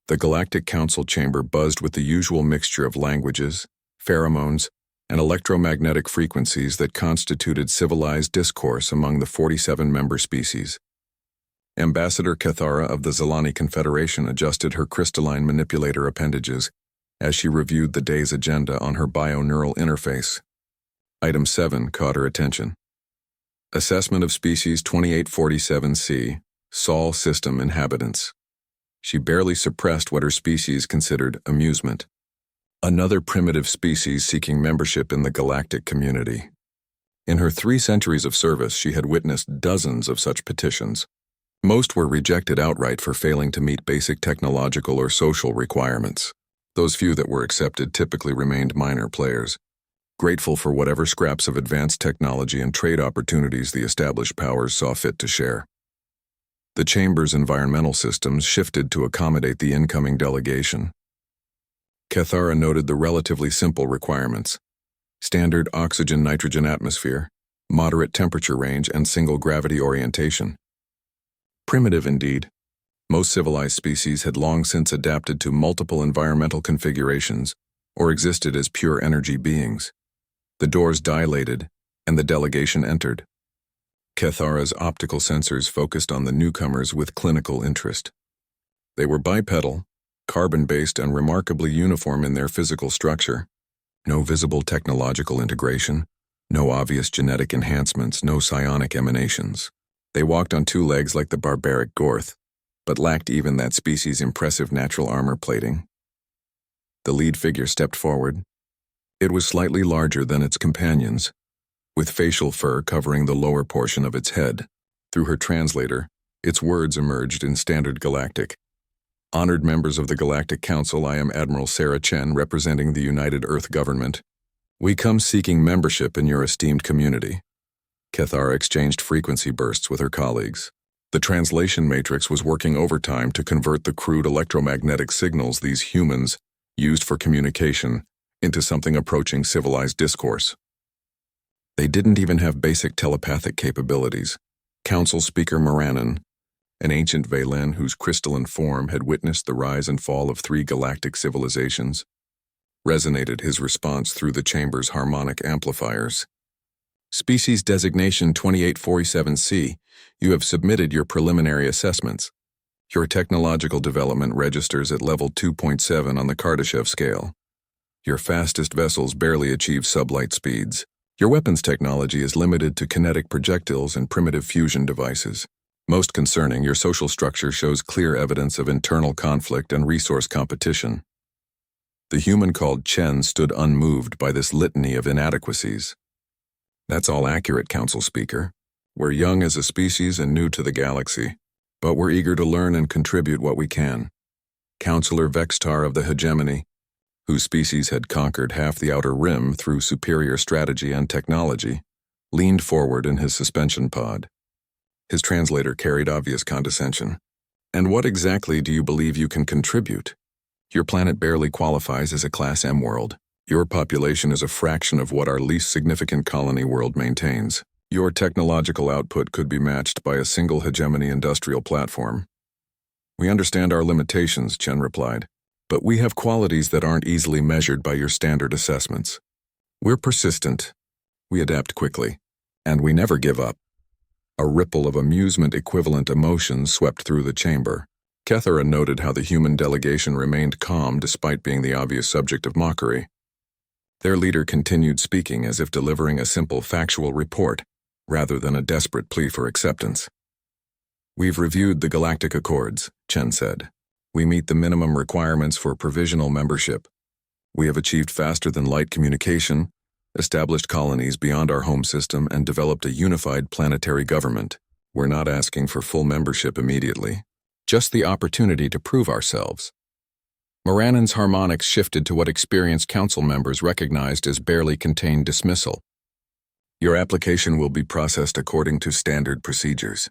The Galactic Council chamber buzzed with the usual mixture of languages, pheromones, and electromagnetic frequencies that constituted civilized discourse among the 47 member species. Ambassador Cathara of the Zelani Confederation adjusted her crystalline manipulator appendages as she reviewed the day's agenda on her bio-neural interface. Item 7 caught her attention. Assessment of Species 2847C, Sol System Inhabitants. She barely suppressed what her species considered amusement. Another primitive species seeking membership in the galactic community. In her 3 centuries of service, she had witnessed dozens of such petitions. Most were rejected outright for failing to meet basic technological or social requirements. Those few that were accepted typically remained minor players, grateful for whatever scraps of advanced technology and trade opportunities the established powers saw fit to share. The chamber's environmental systems shifted to accommodate the incoming delegation. Cathara noted the relatively simple requirements: standard oxygen-nitrogen atmosphere, moderate temperature range, and single gravity orientation. Primitive indeed. Most civilized species had long since adapted to multiple environmental configurations or existed as pure energy beings. The doors dilated, and the delegation entered. Cathara's optical sensors focused on the newcomers with clinical interest. They were bipedal, carbon-based, and remarkably uniform in their physical structure. No visible technological integration, no obvious genetic enhancements, no psionic emanations. They walked on 2 legs like the barbaric Gorth, but lacked even that species' impressive natural armor plating. The lead figure stepped forward. It was slightly larger than its companions, with facial fur covering the lower portion of its head. Through her translator, its words emerged in Standard Galactic. Honored members of the Galactic Council, I am Admiral Sarah Chen, representing the United Earth Government. We come seeking membership in your esteemed community. Cathara exchanged frequency bursts with her colleagues. The translation matrix was working overtime to convert the crude electromagnetic signals these humans used for communication into something approaching civilized discourse. They didn't even have basic telepathic capabilities. Council Speaker Moranin, an ancient Valen whose crystalline form had witnessed the rise and fall of 3 galactic civilizations, resonated his response through the chamber's harmonic amplifiers. Species Designation 2847C, you have submitted your preliminary assessments. Your technological development registers at level 2.7 on the Kardashev scale. Your fastest vessels barely achieve sublight speeds. Your weapons technology is limited to kinetic projectiles and primitive fusion devices. Most concerning, your social structure shows clear evidence of internal conflict and resource competition. The human called Chen stood unmoved by this litany of inadequacies. That's all accurate, Council Speaker. We're young as a species and new to the galaxy, but we're eager to learn and contribute what we can. Councillor Vextar of the Hegemony, whose species had conquered half the outer rim through superior strategy and technology, leaned forward in his suspension pod. His translator carried obvious condescension. And what exactly do you believe you can contribute? Your planet barely qualifies as a Class M world. Your population is a fraction of what our least significant colony world maintains. Your technological output could be matched by a single hegemony industrial platform. We understand our limitations, Chen replied, but we have qualities that aren't easily measured by your standard assessments. We're persistent, we adapt quickly, and we never give up. A ripple of amusement-equivalent emotions swept through the chamber. Cathara noted how the human delegation remained calm despite being the obvious subject of mockery. Their leader continued speaking as if delivering a simple factual report, rather than a desperate plea for acceptance. We've reviewed the Galactic Accords, Chen said. We meet the minimum requirements for provisional membership. We have achieved faster-than-light communication, established colonies beyond our home system, and developed a unified planetary government. We're not asking for full membership immediately, just the opportunity to prove ourselves. Moranin's harmonics shifted to what experienced council members recognized as barely contained dismissal. Your application will be processed according to standard procedures.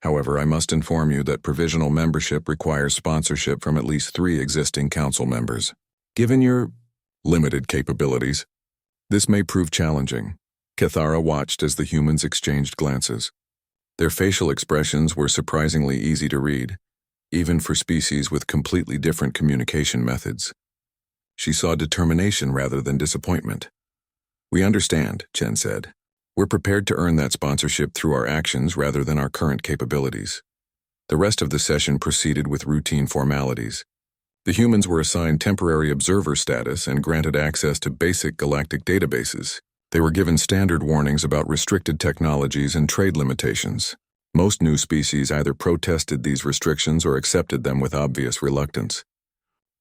However, I must inform you that provisional membership requires sponsorship from at least 3 existing council members. Given your limited capabilities, this may prove challenging. Cathara watched as the humans exchanged glances. Their facial expressions were surprisingly easy to read. even for species with completely different communication methods. She saw determination rather than disappointment. "We understand," Chen said. "We're prepared to earn that sponsorship through our actions rather than our current capabilities." The rest of the session proceeded with routine formalities. The humans were assigned temporary observer status and granted access to basic galactic databases. They were given standard warnings about restricted technologies and trade limitations. Most new species either protested these restrictions or accepted them with obvious reluctance.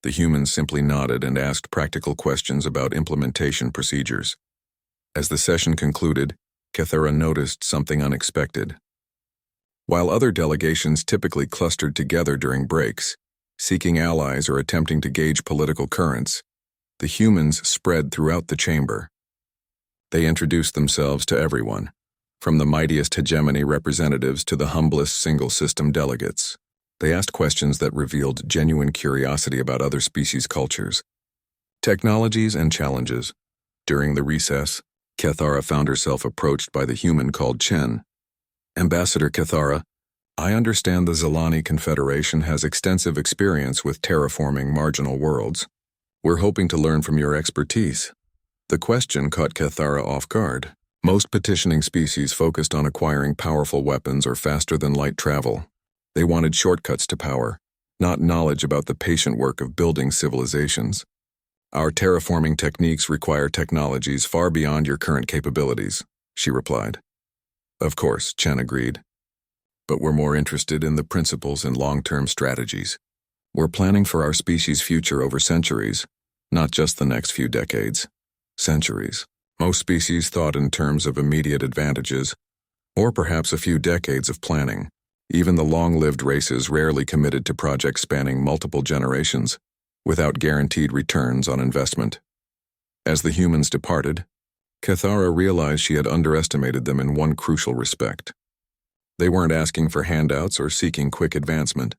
The humans simply nodded and asked practical questions about implementation procedures. As the session concluded, Kethara noticed something unexpected. While other delegations typically clustered together during breaks, seeking allies or attempting to gauge political currents, the humans spread throughout the chamber. They introduced themselves to everyone, from the mightiest hegemony representatives to the humblest single-system delegates. They asked questions that revealed genuine curiosity about other species' cultures, technologies, and challenges. During the recess, Kethara found herself approached by the human called Chen. "Ambassador Kethara, I understand the Zilani Confederation has extensive experience with terraforming marginal worlds. We're hoping to learn from your expertise." The question caught Kethara off guard. Most petitioning species focused on acquiring powerful weapons or faster-than-light travel. They wanted shortcuts to power, not knowledge about the patient work of building civilizations. "Our terraforming techniques require technologies far beyond your current capabilities," she replied. "Of course," Chen agreed. "But we're more interested in the principles and long-term strategies. We're planning for our species' future over centuries, not just the next few decades. Centuries. Most species thought in terms of immediate advantages, or perhaps a few decades of planning. Even the long-lived races rarely committed to projects spanning multiple generations, without guaranteed returns on investment." As the humans departed, Kethara realized she had underestimated them in one crucial respect. They weren't asking for handouts or seeking quick advancement.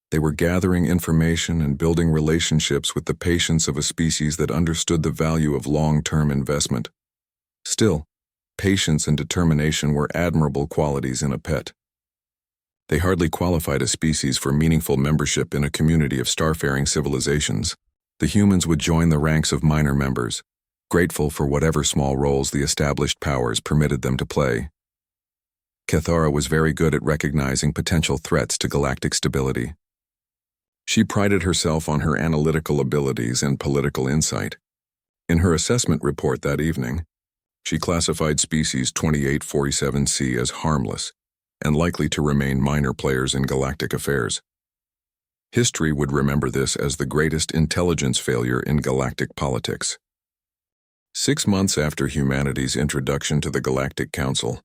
They were gathering information and building relationships with the patience of a species that understood the value of long-term investment. Still, patience and determination were admirable qualities in a pet. They hardly qualified a species for meaningful membership in a community of starfaring civilizations. The humans would join the ranks of minor members, grateful for whatever small roles the established powers permitted them to play. Kethara was very good at recognizing potential threats to galactic stability. She prided herself on her analytical abilities and political insight. In her assessment report that evening, she classified species 2847C as harmless and likely to remain minor players in galactic affairs. History would remember this as the greatest intelligence failure in galactic politics. 6 months after humanity's introduction to the Galactic Council,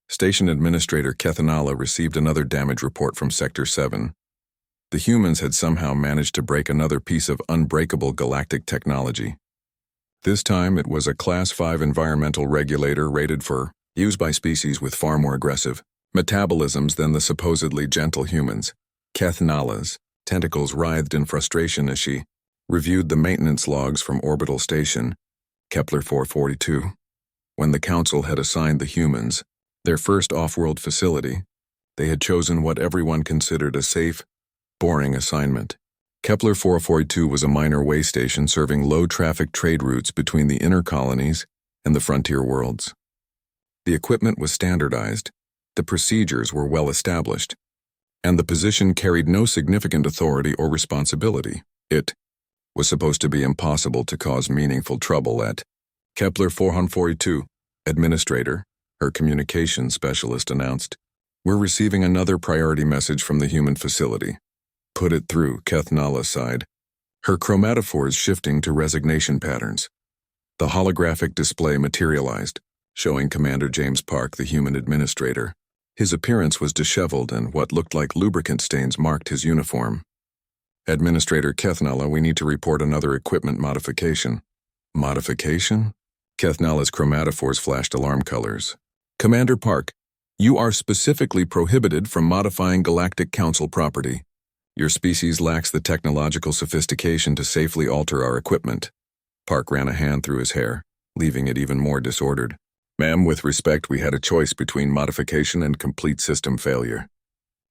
Station Administrator Kethanala received another damage report from Sector 7. The humans had somehow managed to break another piece of unbreakable galactic technology. This time it was a Class 5 environmental regulator rated for use by species with far more aggressive metabolisms than the supposedly gentle humans. Kethanala's tentacles writhed in frustration as she reviewed the maintenance logs from Orbital Station, Kepler 442. When the Council had assigned the humans their first off-world facility, they had chosen what everyone considered a safe, boring assignment. Kepler 442 was a minor way station serving low-traffic trade routes between the inner colonies and the frontier worlds. The equipment was standardized, the procedures were well established, and the position carried no significant authority or responsibility. It was supposed to be impossible to cause meaningful trouble at Kepler 442. Administrator, her communications specialist announced, "We're receiving another priority message from the human facility." "Put it through," Kethanala sighed, her chromatophores shifting to resignation patterns. The holographic display materialized, showing Commander James Park, the human administrator. His appearance was disheveled and what looked like lubricant stains marked his uniform. "Administrator Kethanala, we need to report another equipment modification." "Modification?" Kethanala's chromatophores flashed alarm colors. "Commander Park, you are specifically prohibited from modifying Galactic Council property. Your species lacks the technological sophistication to safely alter our equipment." Park ran a hand through his hair, leaving it even more disordered. "Ma'am, with respect, we had a choice between modification and complete system failure.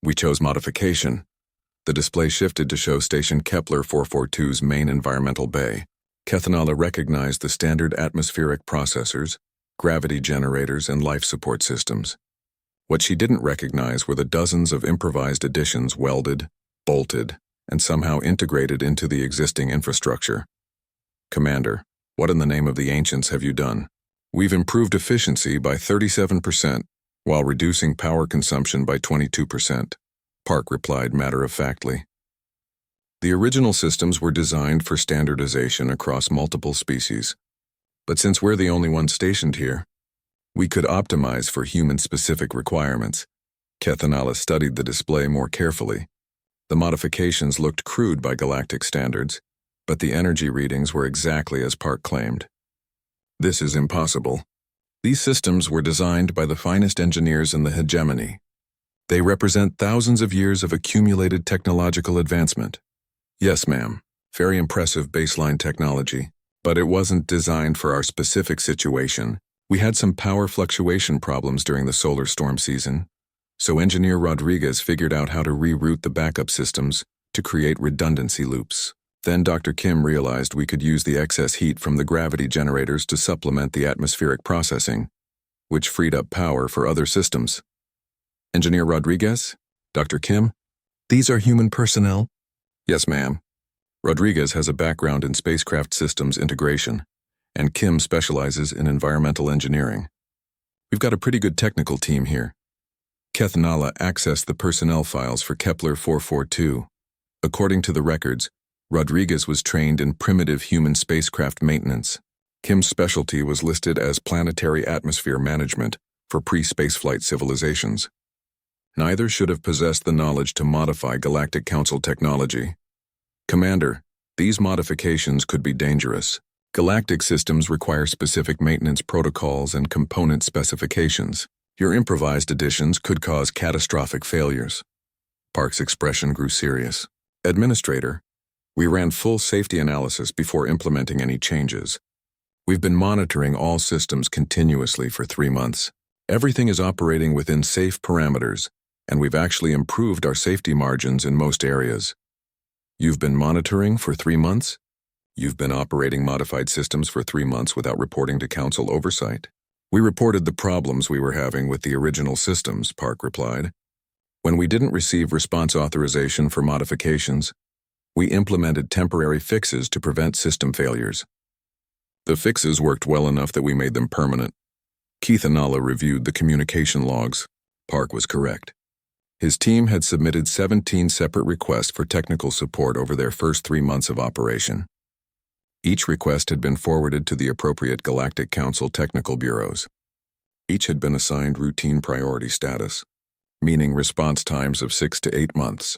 We chose modification." The display shifted to show Station Kepler 442's main environmental bay. Kethanala recognized the standard atmospheric processors, gravity generators, and life support systems. What she didn't recognize were the dozens of improvised additions welded, bolted, and somehow integrated into the existing infrastructure. Commander, what in the name of the ancients have you done? We've improved efficiency by 37%, while reducing power consumption by 22%, Park replied matter-of-factly. The original systems were designed for standardization across multiple species. But since we're the only ones stationed here, we could optimize for human-specific requirements. Kethanala studied the display more carefully. The modifications looked crude by galactic standards, but the energy readings were exactly as Park claimed. This is impossible. These systems were designed by the finest engineers in the hegemony. They represent thousands of years of accumulated technological advancement. Yes, ma'am. Very impressive baseline technology, but it wasn't designed for our specific situation. We had some power fluctuation problems during the solar storm season, so Engineer Rodriguez figured out how to reroute the backup systems to create redundancy loops. Then Dr. Kim realized we could use the excess heat from the gravity generators to supplement the atmospheric processing, which freed up power for other systems. Engineer Rodriguez? Dr. Kim? These are human personnel? Yes, ma'am. Rodriguez has a background in spacecraft systems integration, and Kim specializes in environmental engineering. We've got a pretty good technical team here. Kethanala accessed the personnel files for Kepler 442. According to the records, Rodriguez was trained in primitive human spacecraft maintenance. Kim's specialty was listed as planetary atmosphere management for pre-spaceflight civilizations. Neither should have possessed the knowledge to modify Galactic Council technology. Commander, these modifications could be dangerous. Galactic systems require specific maintenance protocols and component specifications. Your improvised additions could cause catastrophic failures. Park's expression grew serious. Administrator, we ran full safety analysis before implementing any changes. We've been monitoring all systems continuously for 3 months. Everything is operating within safe parameters, and we've actually improved our safety margins in most areas. You've been monitoring for 3 months? You've been operating modified systems for 3 months without reporting to Council oversight? We reported the problems we were having with the original systems, Park replied. When we didn't receive response authorization for modifications, we implemented temporary fixes to prevent system failures. The fixes worked well enough that we made them permanent. Kethanala reviewed the communication logs. Park was correct. His team had submitted 17 separate requests for technical support over their first 3 months of operation. Each request had been forwarded to the appropriate Galactic Council technical bureaus. Each had been assigned routine priority status, meaning response times of 6 to 8 months.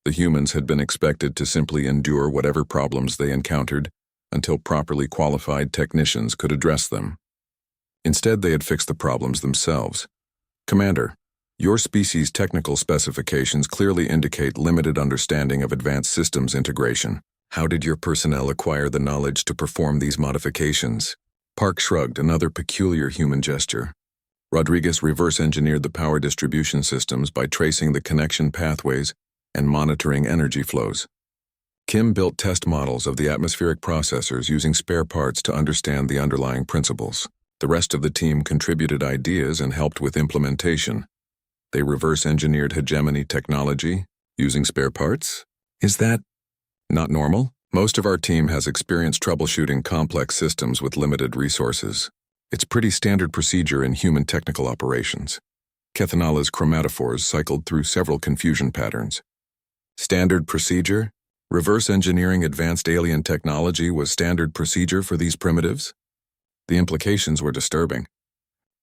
The humans had been expected to simply endure whatever problems they encountered until properly qualified technicians could address them. Instead, they had fixed the problems themselves. Commander, your species' technical specifications clearly indicate limited understanding of advanced systems integration. How did your personnel acquire the knowledge to perform these modifications? Park shrugged, another peculiar human gesture. Rodriguez reverse-engineered the power distribution systems by tracing the connection pathways and monitoring energy flows. Kim built test models of the atmospheric processors using spare parts to understand the underlying principles. The rest of the team contributed ideas and helped with implementation. They reverse-engineered hegemony technology using spare parts? Is that not normal? Most of our team has experience troubleshooting complex systems with limited resources. It's pretty standard procedure in human technical operations. Kethanala's chromatophores cycled through several confusion patterns. Standard procedure? Reverse engineering advanced alien technology was standard procedure for these primitives? The implications were disturbing.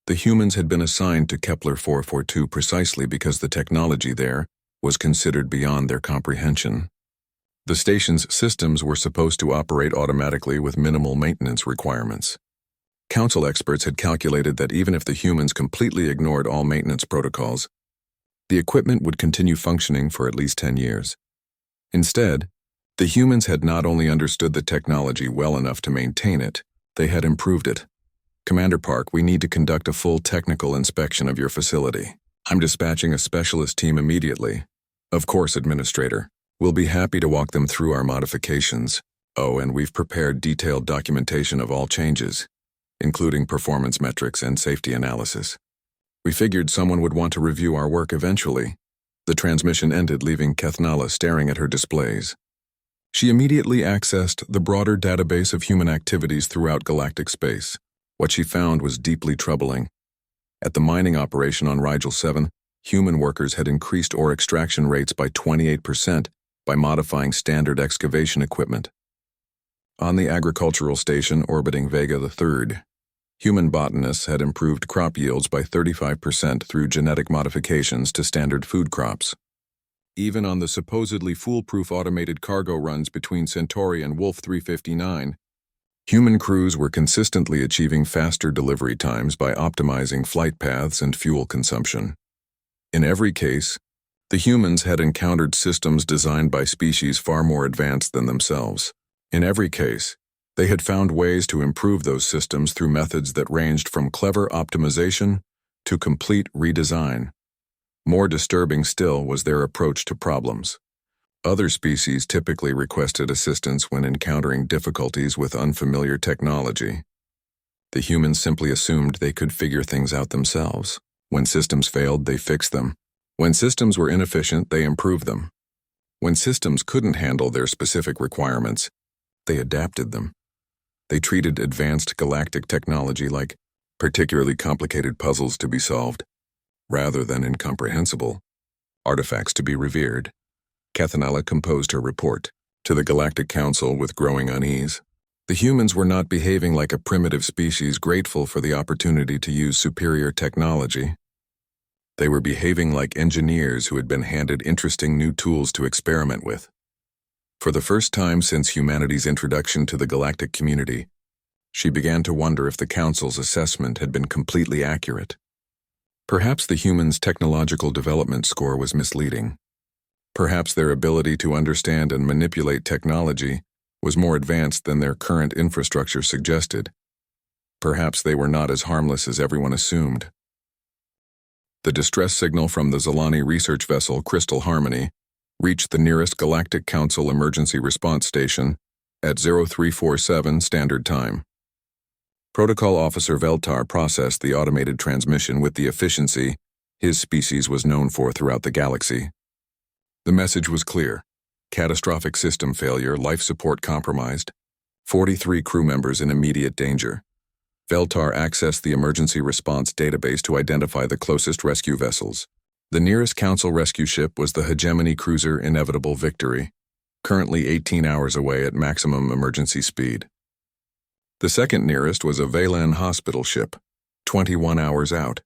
The humans had been assigned to Kepler 442 precisely because the technology there was considered beyond their comprehension. The station's systems were supposed to operate automatically with minimal maintenance requirements. Council experts had calculated that even if the humans completely ignored all maintenance protocols, the equipment would continue functioning for at least 10 years. Instead, the humans had not only understood the technology well enough to maintain it, they had improved it. Commander Park, we need to conduct a full technical inspection of your facility. I'm dispatching a specialist team immediately. Of course, Administrator. We'll be happy to walk them through our modifications. Oh, and we've prepared detailed documentation of all changes, including performance metrics and safety analysis. We figured someone would want to review our work eventually. The transmission ended, leaving Kethnala staring at her displays. She immediately accessed the broader database of human activities throughout galactic space. What she found was deeply troubling. At the mining operation on Rigel 7, human workers had increased ore extraction rates by 28% by modifying standard excavation equipment. On the agricultural station orbiting Vega III, human botanists had improved crop yields by 35% through genetic modifications to standard food crops. Even on the supposedly foolproof automated cargo runs between Centauri and Wolf 359, human crews were consistently achieving faster delivery times by optimizing flight paths and fuel consumption. In every case, the humans had encountered systems designed by species far more advanced than themselves. In every case, they had found ways to improve those systems through methods that ranged from clever optimization to complete redesign. More disturbing still was their approach to problems. Other species typically requested assistance when encountering difficulties with unfamiliar technology. The humans simply assumed they could figure things out themselves. When systems failed, they fixed them. When systems were inefficient, they improved them. When systems couldn't handle their specific requirements, they adapted them. They treated advanced galactic technology like particularly complicated puzzles to be solved, rather than incomprehensible artifacts to be revered. Kethnala composed her report to the Galactic Council with growing unease. The humans were not behaving like a primitive species grateful for the opportunity to use superior technology. They were behaving like engineers who had been handed interesting new tools to experiment with. For the first time since humanity's introduction to the galactic community, she began to wonder if the Council's assessment had been completely accurate. Perhaps the humans' technological development score was misleading. Perhaps their ability to understand and manipulate technology was more advanced than their current infrastructure suggested. Perhaps they were not as harmless as everyone assumed. The distress signal from the Zalani research vessel Crystal Harmony reached the nearest Galactic Council emergency response station at 0347 Standard Time. Protocol Officer Veltar processed the automated transmission with the efficiency his species was known for throughout the galaxy. The message was clear: catastrophic system failure, life support compromised, 43 crew members in immediate danger. Veltar accessed the emergency response database to identify the closest rescue vessels. The nearest Council rescue ship was the hegemony cruiser Inevitable Victory, currently 18 hours away at maximum emergency speed. The second nearest was a Valen hospital ship, 21 hours out.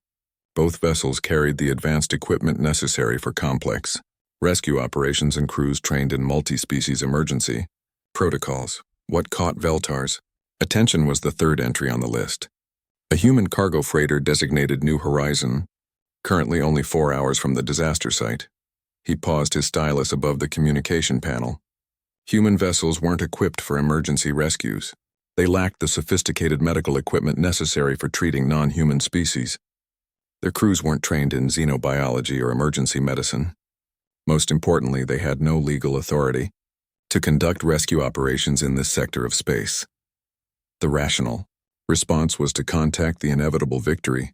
Both vessels carried the advanced equipment necessary for complex rescue operations and crews trained in multi-species emergency protocols. What caught Veltar's attention was the third entry on the list. A human cargo freighter designated New Horizon, currently only 4 hours from the disaster site. He paused his stylus above the communication panel. Human vessels weren't equipped for emergency rescues. They lacked the sophisticated medical equipment necessary for treating non-human species. Their crews weren't trained in xenobiology or emergency medicine. Most importantly, they had no legal authority to conduct rescue operations in this sector of space. The rational response was to contact the Inevitable Victory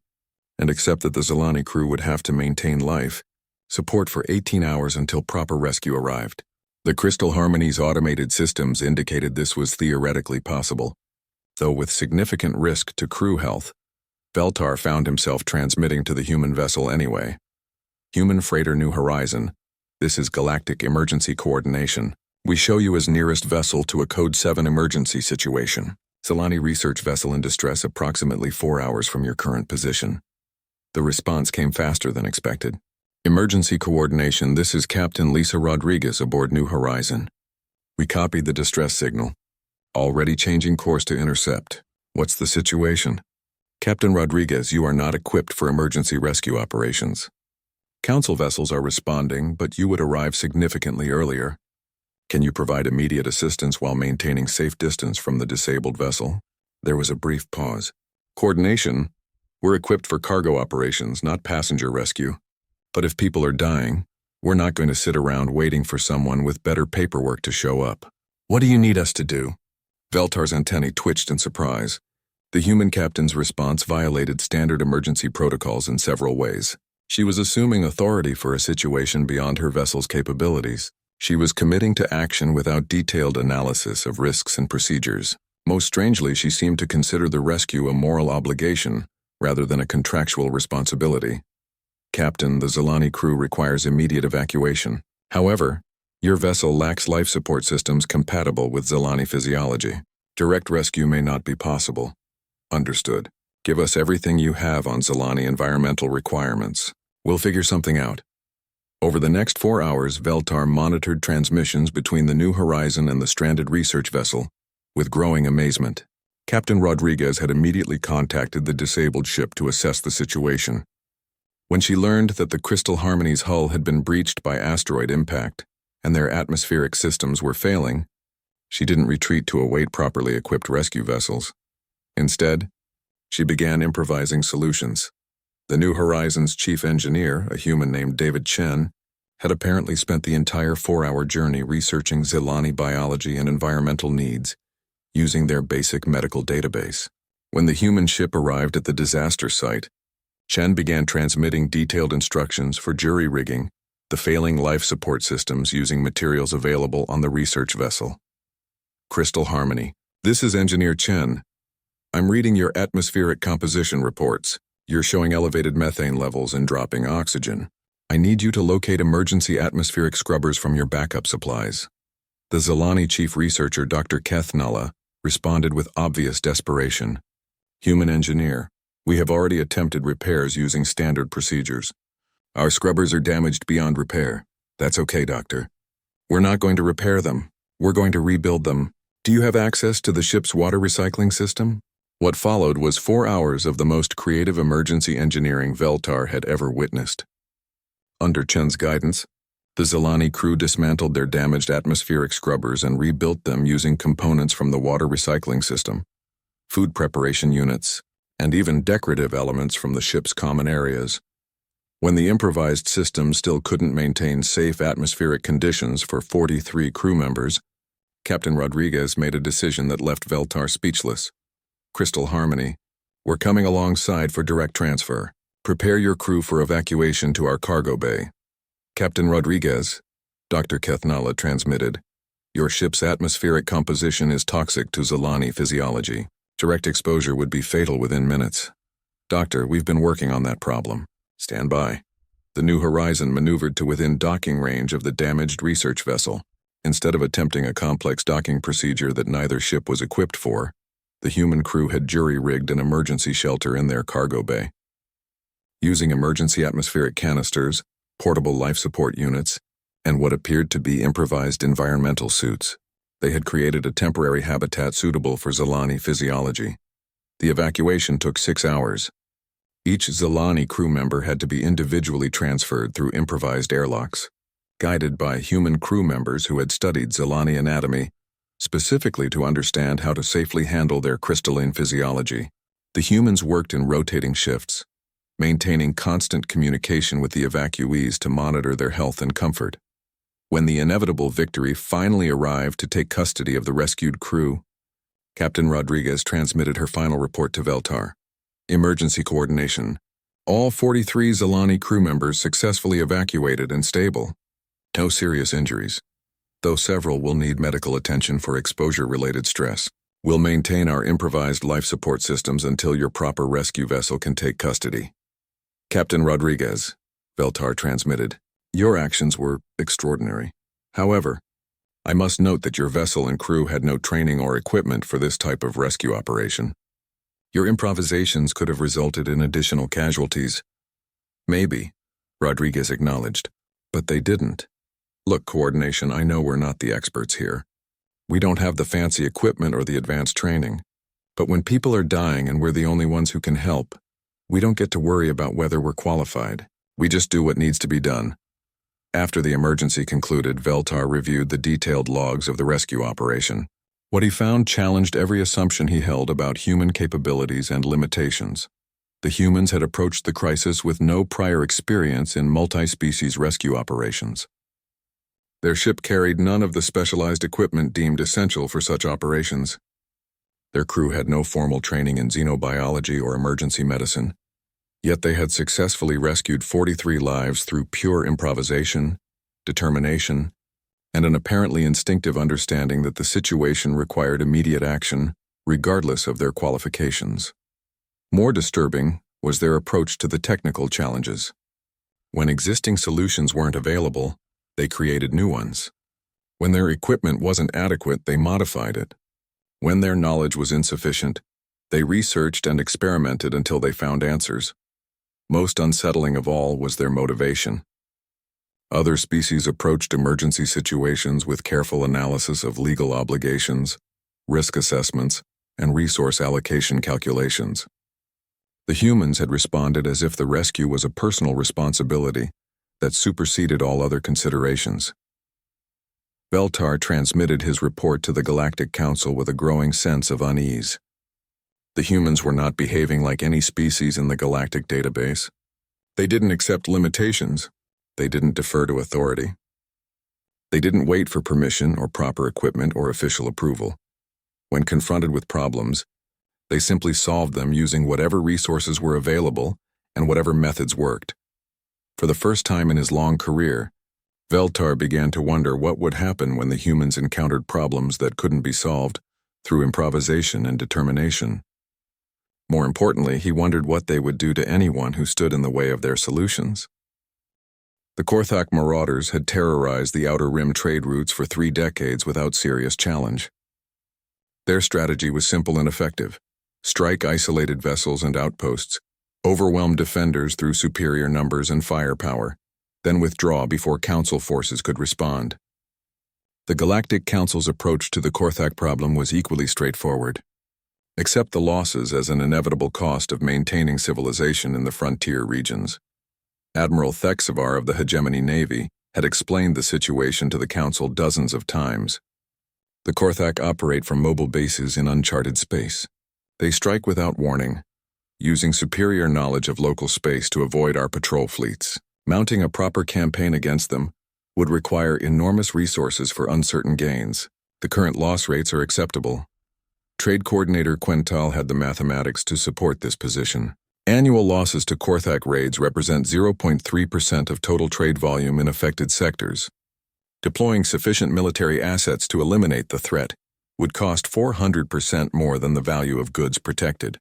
and accept that the Zalani crew would have to maintain life support for 18 hours until proper rescue arrived. The Crystal Harmony's automated systems indicated this was theoretically possible, though with significant risk to crew health. Veltar found himself transmitting to the human vessel anyway. Human freighter New Horizon, this is Galactic Emergency Coordination. We show you as nearest vessel to a Code 7 emergency situation. Zalani research vessel in distress approximately 4 hours from your current position. The response came faster than expected. Emergency Coordination, this is Captain Lisa Rodriguez aboard New Horizon. We copied the distress signal. Already changing course to intercept. What's the situation? Captain Rodriguez, you are not equipped for emergency rescue operations. Council vessels are responding, but you would arrive significantly earlier. Can you provide immediate assistance while maintaining safe distance from the disabled vessel? There was a brief pause. Coordination, we're equipped for cargo operations, not passenger rescue. But if people are dying, We're not going to sit around waiting for someone with better paperwork to show up. What do you need us to do? Veltar's antennae twitched in surprise. The human captain's response violated standard emergency protocols in several ways. She was assuming authority for a situation beyond her vessel's capabilities. She was committing to action without detailed analysis of risks and procedures. Most strangely, she seemed to consider the rescue a moral obligation rather than a contractual responsibility. Captain, the Zilani crew requires immediate evacuation. However, your vessel lacks life support systems compatible with Zilani physiology. Direct rescue may not be possible. Understood. Give us everything you have on Zilani environmental requirements. We'll figure something out. Over the next 4 hours, Veltar monitored transmissions between the New Horizon and the stranded research vessel with growing amazement. Captain Rodriguez had immediately contacted the disabled ship to assess the situation. When she learned that the Crystal Harmony's hull had been breached by asteroid impact and their atmospheric systems were failing, she didn't retreat to await properly equipped rescue vessels. Instead, she began improvising solutions. The New Horizon's chief engineer, a human named David Chen, had apparently spent the entire 4-hour journey researching Zilani biology and environmental needs, using their basic medical database. When the human ship arrived at the disaster site, Chen began transmitting detailed instructions for jury-rigging the failing life support systems using materials available on the research vessel. Crystal Harmony. This is Engineer Chen. I'm reading your atmospheric composition reports. You're showing elevated methane levels and dropping oxygen. I need you to locate emergency atmospheric scrubbers from your backup supplies. The Zilani chief researcher, Dr. Keth Nulla, responded with obvious desperation. Human engineer. We have already attempted repairs using standard procedures. Our scrubbers are damaged beyond repair. That's okay, Doctor. We're not going to repair them. We're going to rebuild them. Do you have access to the ship's water recycling system? What followed was 4 hours of the most creative emergency engineering Veltar had ever witnessed. Under Chen's guidance, the Zilani crew dismantled their damaged atmospheric scrubbers and rebuilt them using components from the water recycling system, food preparation units, and even decorative elements from the ship's common areas. When the improvised system still couldn't maintain safe atmospheric conditions for 43 crew members, Captain Rodriguez made a decision that left Veltar speechless. Crystal Harmony, we're coming alongside for direct transfer. Prepare your crew for evacuation to our cargo bay. Captain Rodriguez, Dr. Keth Nulla transmitted, your ship's atmospheric composition is toxic to Zilani physiology. Direct exposure would be fatal within minutes. Doctor, we've been working on that problem. Stand by. The New Horizon maneuvered to within docking range of the damaged research vessel. Instead of attempting a complex docking procedure that neither ship was equipped for, the human crew had jury-rigged an emergency shelter in their cargo bay. Using emergency atmospheric canisters, portable life support units, and what appeared to be improvised environmental suits, they had created a temporary habitat suitable for Zilani physiology. The evacuation took 6 hours. Each Zilani crew member had to be individually transferred through improvised airlocks, guided by human crew members who had studied Zilani anatomy, specifically to understand how to safely handle their crystalline physiology. The humans worked in rotating shifts, maintaining constant communication with the evacuees to monitor their health and comfort. When the inevitable victory finally arrived to take custody of the rescued crew, Captain Rodriguez transmitted her final report to Veltar. Emergency coordination. All 43 Zilani crew members successfully evacuated and stable. No serious injuries, though several will need medical attention for exposure-related stress. We'll maintain our improvised life support systems until your proper rescue vessel can take custody. Captain Rodriguez, Veltar transmitted, your actions were extraordinary. However, I must note that your vessel and crew had no training or equipment for this type of rescue operation. Your improvisations could have resulted in additional casualties. Maybe, Rodriguez acknowledged, but they didn't. Look, coordination, I know we're not the experts here. We don't have the fancy equipment or the advanced training. But when people are dying and we're the only ones who can help, we don't get to worry about whether we're qualified. We just do what needs to be done. After the emergency concluded, Veltar reviewed the detailed logs of the rescue operation. What he found challenged every assumption he held about human capabilities and limitations. The humans had approached the crisis with no prior experience in multi-species rescue operations. Their ship carried none of the specialized equipment deemed essential for such operations. Their crew had no formal training in xenobiology or emergency medicine, yet they had successfully rescued 43 lives through pure improvisation, determination, and an apparently instinctive understanding that the situation required immediate action, regardless of their qualifications. More disturbing was their approach to the technical challenges. When existing solutions weren't available, they created new ones. When their equipment wasn't adequate, they modified it. When their knowledge was insufficient, they researched and experimented until they found answers. Most unsettling of all was their motivation. Other species approached emergency situations with careful analysis of legal obligations, risk assessments, and resource allocation calculations. The humans had responded as if the rescue was a personal responsibility that superseded all other considerations. Veltar transmitted his report to the Galactic Council with a growing sense of unease. The humans were not behaving like any species in the Galactic database. They didn't accept limitations. They didn't defer to authority. They didn't wait for permission or proper equipment or official approval. When confronted with problems, they simply solved them using whatever resources were available and whatever methods worked. For the first time in his long career, Veltar began to wonder what would happen when the humans encountered problems that couldn't be solved through improvisation and determination. More importantly, he wondered what they would do to anyone who stood in the way of their solutions. The Korthak marauders had terrorized the Outer Rim trade routes for 3 decades without serious challenge. Their strategy was simple and effective: strike isolated vessels and outposts, overwhelm defenders through superior numbers and firepower, then withdraw before Council forces could respond. The Galactic Council's approach to the Korthak problem was equally straightforward. Accept the losses as an inevitable cost of maintaining civilization in the frontier regions. Admiral Thexavar of the Hegemony Navy had explained the situation to the Council dozens of times. The Korthak operate from mobile bases in uncharted space. They strike without warning, using superior knowledge of local space to avoid our patrol fleets. Mounting a proper campaign against them would require enormous resources for uncertain gains. The current loss rates are acceptable. Trade Coordinator Quental had the mathematics to support this position. Annual losses to Korthak raids represent 0.3% of total trade volume in affected sectors. Deploying sufficient military assets to eliminate the threat would cost 400% more than the value of goods protected.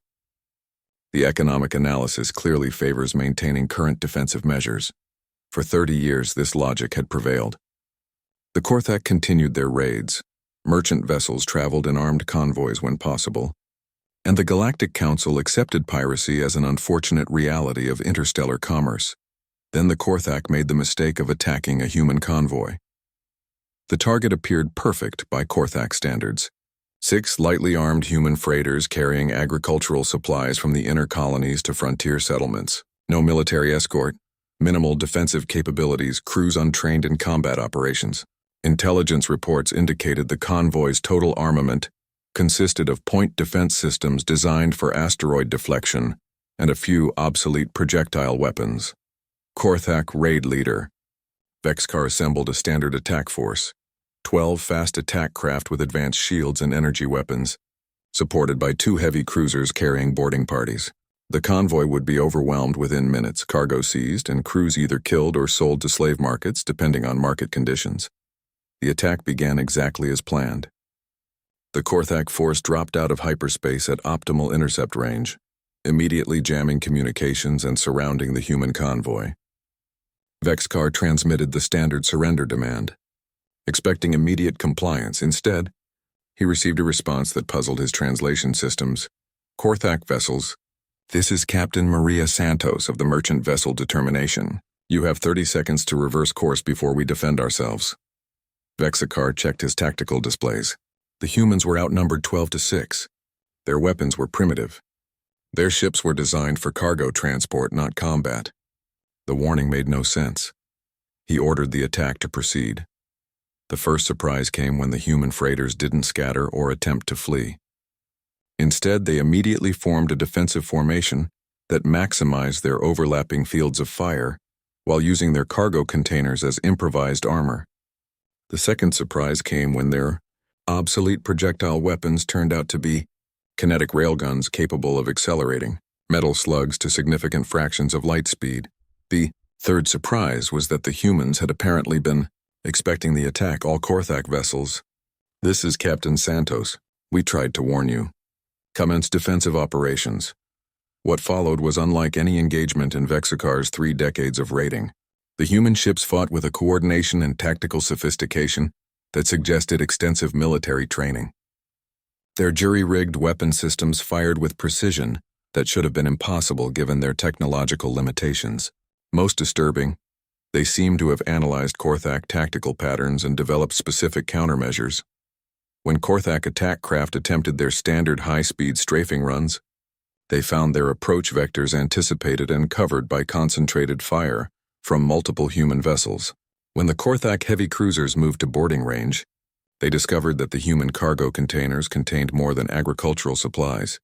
The economic analysis clearly favors maintaining current defensive measures. For 30 years, this logic had prevailed. The Korthak continued their raids. Merchant vessels traveled in armed convoys when possible, and the Galactic Council accepted piracy as an unfortunate reality of interstellar commerce. Then the Korthak made the mistake of attacking a human convoy. The target appeared perfect by Korthak standards. 6 lightly armed human freighters carrying agricultural supplies from the inner colonies to frontier settlements. No military escort, minimal defensive capabilities, crews untrained in combat operations. Intelligence reports indicated the convoy's total armament consisted of point defense systems designed for asteroid deflection and a few obsolete projectile weapons. Korthak raid leader. Vexkar assembled a standard attack force, 12 fast attack craft with advanced shields and energy weapons, supported by 2 heavy cruisers carrying boarding parties. The convoy would be overwhelmed within minutes, cargo seized, and crews either killed or sold to slave markets depending on market conditions. The attack began exactly as planned. The Korthak force dropped out of hyperspace at optimal intercept range, immediately jamming communications and surrounding the human convoy. Vexkar transmitted the standard surrender demand. Expecting immediate compliance, instead, he received a response that puzzled his translation systems. Korthak vessels, this is Captain Maria Santos of the Merchant Vessel Determination. You have 30 seconds to reverse course before we defend ourselves. Vexkar checked his tactical displays. The humans were outnumbered 12-6. Their weapons were primitive. Their ships were designed for cargo transport, not combat. The warning made no sense. He ordered the attack to proceed. The first surprise came when the human freighters didn't scatter or attempt to flee. Instead, they immediately formed a defensive formation that maximized their overlapping fields of fire while using their cargo containers as improvised armor. The second surprise came when their obsolete projectile weapons turned out to be kinetic railguns capable of accelerating metal slugs to significant fractions of light speed. The third surprise was that the humans had apparently been expecting the attack all Korthak vessels. "This is Captain Santos. We tried to warn you." Commenced defensive operations. What followed was unlike any engagement in Vexakar's 3 decades of raiding. The human ships fought with a coordination and tactical sophistication that suggested extensive military training. Their jury-rigged weapon systems fired with precision that should have been impossible given their technological limitations. Most disturbing, they seemed to have analyzed Korthak tactical patterns and developed specific countermeasures. When Korthak attack craft attempted their standard high-speed strafing runs, they found their approach vectors anticipated and covered by concentrated fire from multiple human vessels. When the Korthak heavy cruisers moved to boarding range, they discovered that the human cargo containers contained more than agricultural supplies.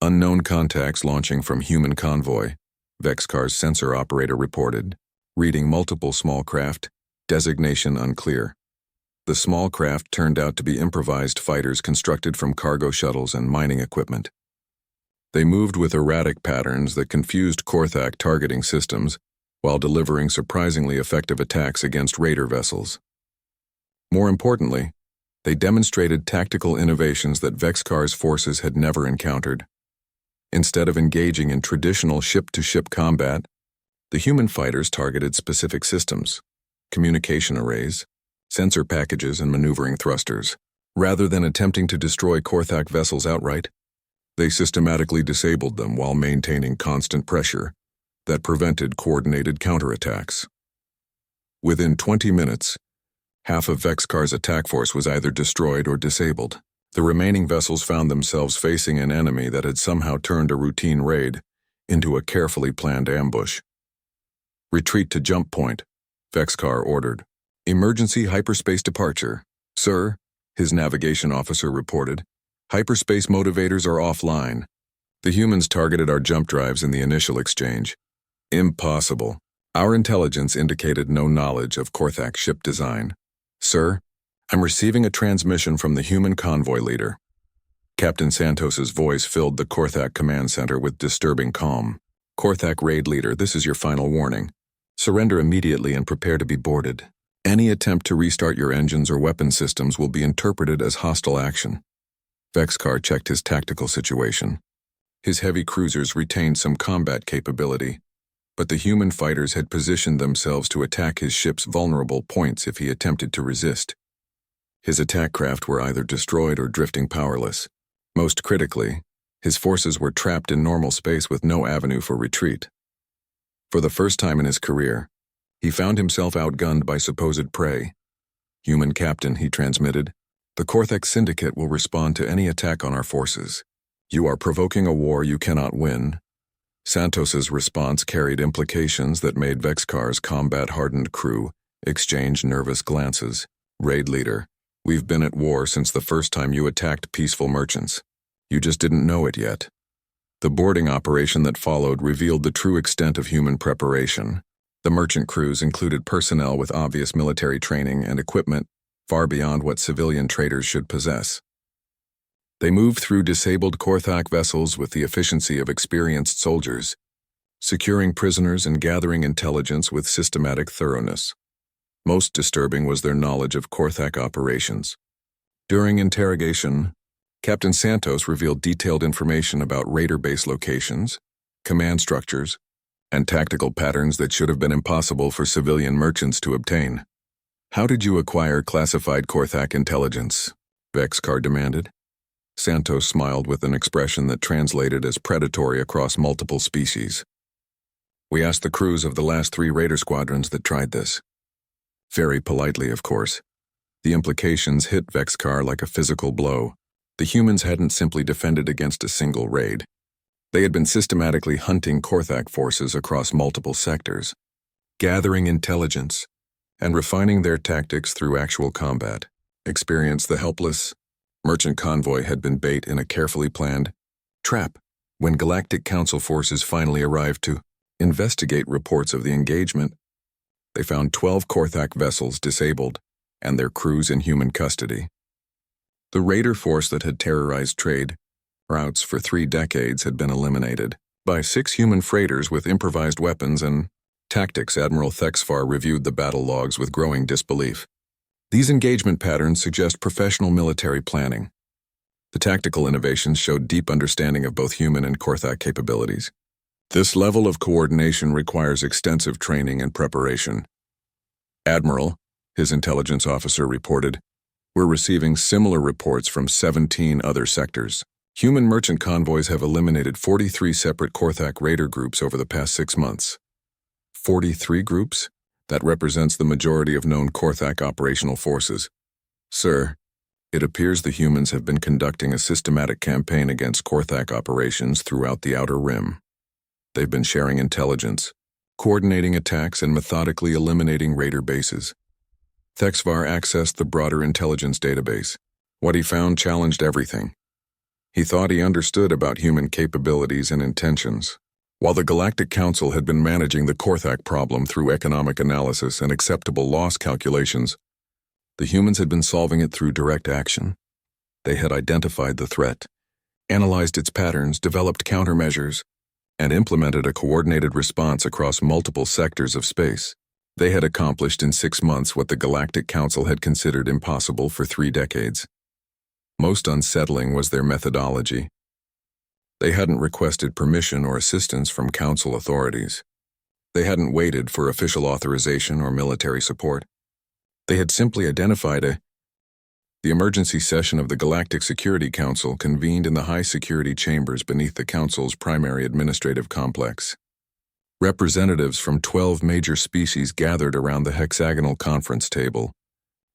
Unknown contacts launching from human convoy, Vexakar's sensor operator reported, reading multiple small craft, designation unclear. The small craft turned out to be improvised fighters constructed from cargo shuttles and mining equipment. They moved with erratic patterns that confused Korthak targeting systems while delivering surprisingly effective attacks against raider vessels. More importantly, they demonstrated tactical innovations that Vexakar's forces had never encountered. Instead of engaging in traditional ship-to-ship combat, the human fighters targeted specific systems, communication arrays, sensor packages, and maneuvering thrusters. Rather than attempting to destroy Korthak vessels outright, they systematically disabled them while maintaining constant pressure that prevented coordinated counterattacks. Within 20 minutes, half of Vexakar's attack force was either destroyed or disabled. The remaining vessels found themselves facing an enemy that had somehow turned a routine raid into a carefully planned ambush. "Retreat to jump point," Vexakar ordered. "Emergency hyperspace departure, sir," his navigation officer reported. "Hyperspace motivators are offline. The humans targeted our jump drives in the initial exchange." "Impossible. Our intelligence indicated no knowledge of Korthak ship design." "Sir, I'm receiving a transmission from the human convoy leader." Captain Santos's voice filled the Korthak command center with disturbing calm. "Korthak raid leader, this is your final warning. Surrender immediately and prepare to be boarded. Any attempt to restart your engines or weapon systems will be interpreted as hostile action." Vexakar checked his tactical situation. His heavy cruisers retained some combat capability, but the human fighters had positioned themselves to attack his ship's vulnerable points if he attempted to resist. His attack craft were either destroyed or drifting powerless. Most critically, his forces were trapped in normal space with no avenue for retreat. For the first time in his career, he found himself outgunned by supposed prey. "Human captain," he transmitted, "the Korthak Syndicate will respond to any attack on our forces. You are provoking a war you cannot win." Santos's response carried implications that made Vexakar's combat-hardened crew exchange nervous glances. "Raid leader, we've been at war since the first time you attacked peaceful merchants. You just didn't know it yet." The boarding operation that followed revealed the true extent of human preparation. The merchant crews included personnel with obvious military training and equipment far beyond what civilian traders should possess. They moved through disabled Korthak vessels with the efficiency of experienced soldiers, securing prisoners and gathering intelligence with systematic thoroughness. Most disturbing was their knowledge of Korthak operations. During interrogation, Captain Santos revealed detailed information about raider base locations, command structures, and tactical patterns that should have been impossible for civilian merchants to obtain. "How did you acquire classified Korthak intelligence?" Vexakar demanded. Santos smiled with an expression that translated as predatory across multiple species. "We asked the crews of the last 3 raider squadrons that tried this." Very politely, of course. The implications hit Vexakar like a physical blow. The humans hadn't simply defended against a single raid. They had been systematically hunting Korthak forces across multiple sectors, gathering intelligence, and refining their tactics through actual combat. Experience the helpless. Merchant convoy had been bait in a carefully planned trap. When Galactic Council forces finally arrived to investigate reports of the engagement, they found 12 Korthak vessels disabled and their crews in human custody. The raider force that had terrorized trade routes for 3 decades had been eliminated by 6 human freighters with improvised weapons and tactics. Admiral Thexfar reviewed the battle logs with growing disbelief. These engagement patterns suggest professional military planning. The tactical innovations showed deep understanding of both human and Korthak capabilities. This level of coordination requires extensive training and preparation. Admiral, his intelligence officer reported, we're receiving similar reports from 17 other sectors. Human merchant convoys have eliminated 43 separate Korthak raider groups over the past 6 months. 43 groups? That represents the majority of known Korthak operational forces. Sir, it appears the humans have been conducting a systematic campaign against Korthak operations throughout the Outer Rim. They've been sharing intelligence, coordinating attacks, and methodically eliminating raider bases. Thexvar accessed the broader intelligence database. What he found challenged everything. He thought he understood about human capabilities and intentions. While the Galactic Council had been managing the Korthak problem through economic analysis and acceptable loss calculations, the humans had been solving it through direct action. They had identified the threat, analyzed its patterns, developed countermeasures, and implemented a coordinated response across multiple sectors of space. They had accomplished in 6 months what the Galactic Council had considered impossible for 3 decades. Most unsettling was their methodology. They hadn't requested permission or assistance from Council authorities. They hadn't waited for official authorization or military support. They had simply identified The emergency session of the Galactic Security Council convened in the high-security chambers beneath the Council's primary administrative complex. Representatives from 12 major species gathered around the hexagonal conference table,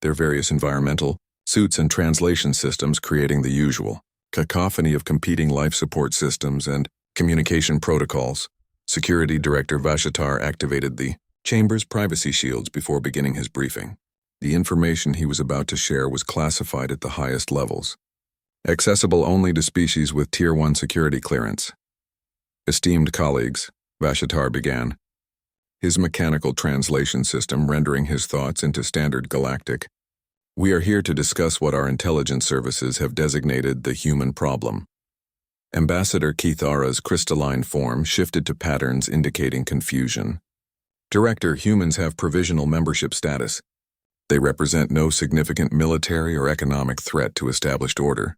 their various environmental, suits and translation systems creating the usual cacophony of competing life support systems and communication protocols. Security Director Vashatar activated the chamber's privacy shields before beginning his briefing. The information he was about to share was classified at the highest levels, accessible only to species with Tier 1 security clearance. Esteemed colleagues, Vashatar began, his mechanical translation system rendering his thoughts into standard galactic. We are here to discuss what our intelligence services have designated the human problem. Ambassador Keithara's crystalline form shifted to patterns indicating confusion. Director, humans have provisional membership status. They represent no significant military or economic threat to established order.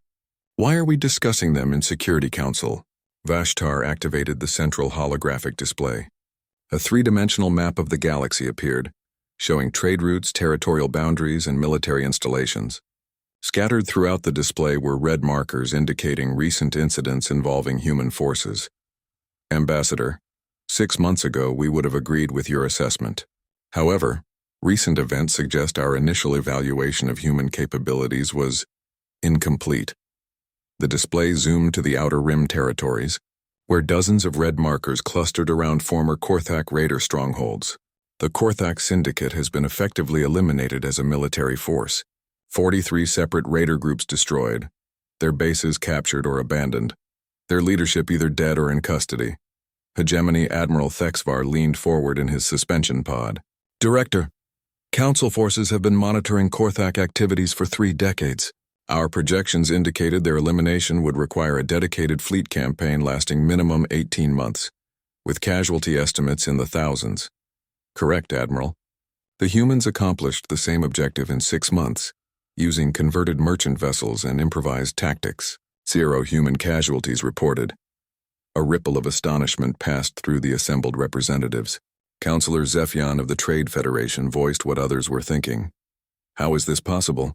Why are we discussing them in Security Council? Vashtar activated the central holographic display. A 3-dimensional map of the galaxy appeared, showing trade routes, territorial boundaries, and military installations. Scattered throughout the display were red markers indicating recent incidents involving human forces. Ambassador, 6 months ago we would have agreed with your assessment. However, recent events suggest our initial evaluation of human capabilities was incomplete. The display zoomed to the Outer Rim territories, where dozens of red markers clustered around former Korthak raider strongholds. The Korthak Syndicate has been effectively eliminated as a military force. 43 separate raider groups destroyed, their bases captured or abandoned, their leadership either dead or in custody. Hegemony Admiral Thexvar leaned forward in his suspension pod. Director, Council forces have been monitoring Korthak activities for 3 decades. Our projections indicated their elimination would require a dedicated fleet campaign lasting minimum 18 months, with casualty estimates in the thousands. Correct, Admiral. The humans accomplished the same objective in 6 months, using converted merchant vessels and improvised tactics. 0 human casualties reported. A ripple of astonishment passed through the assembled representatives. Councillor Zephion of the Trade Federation voiced what others were thinking. How is this possible?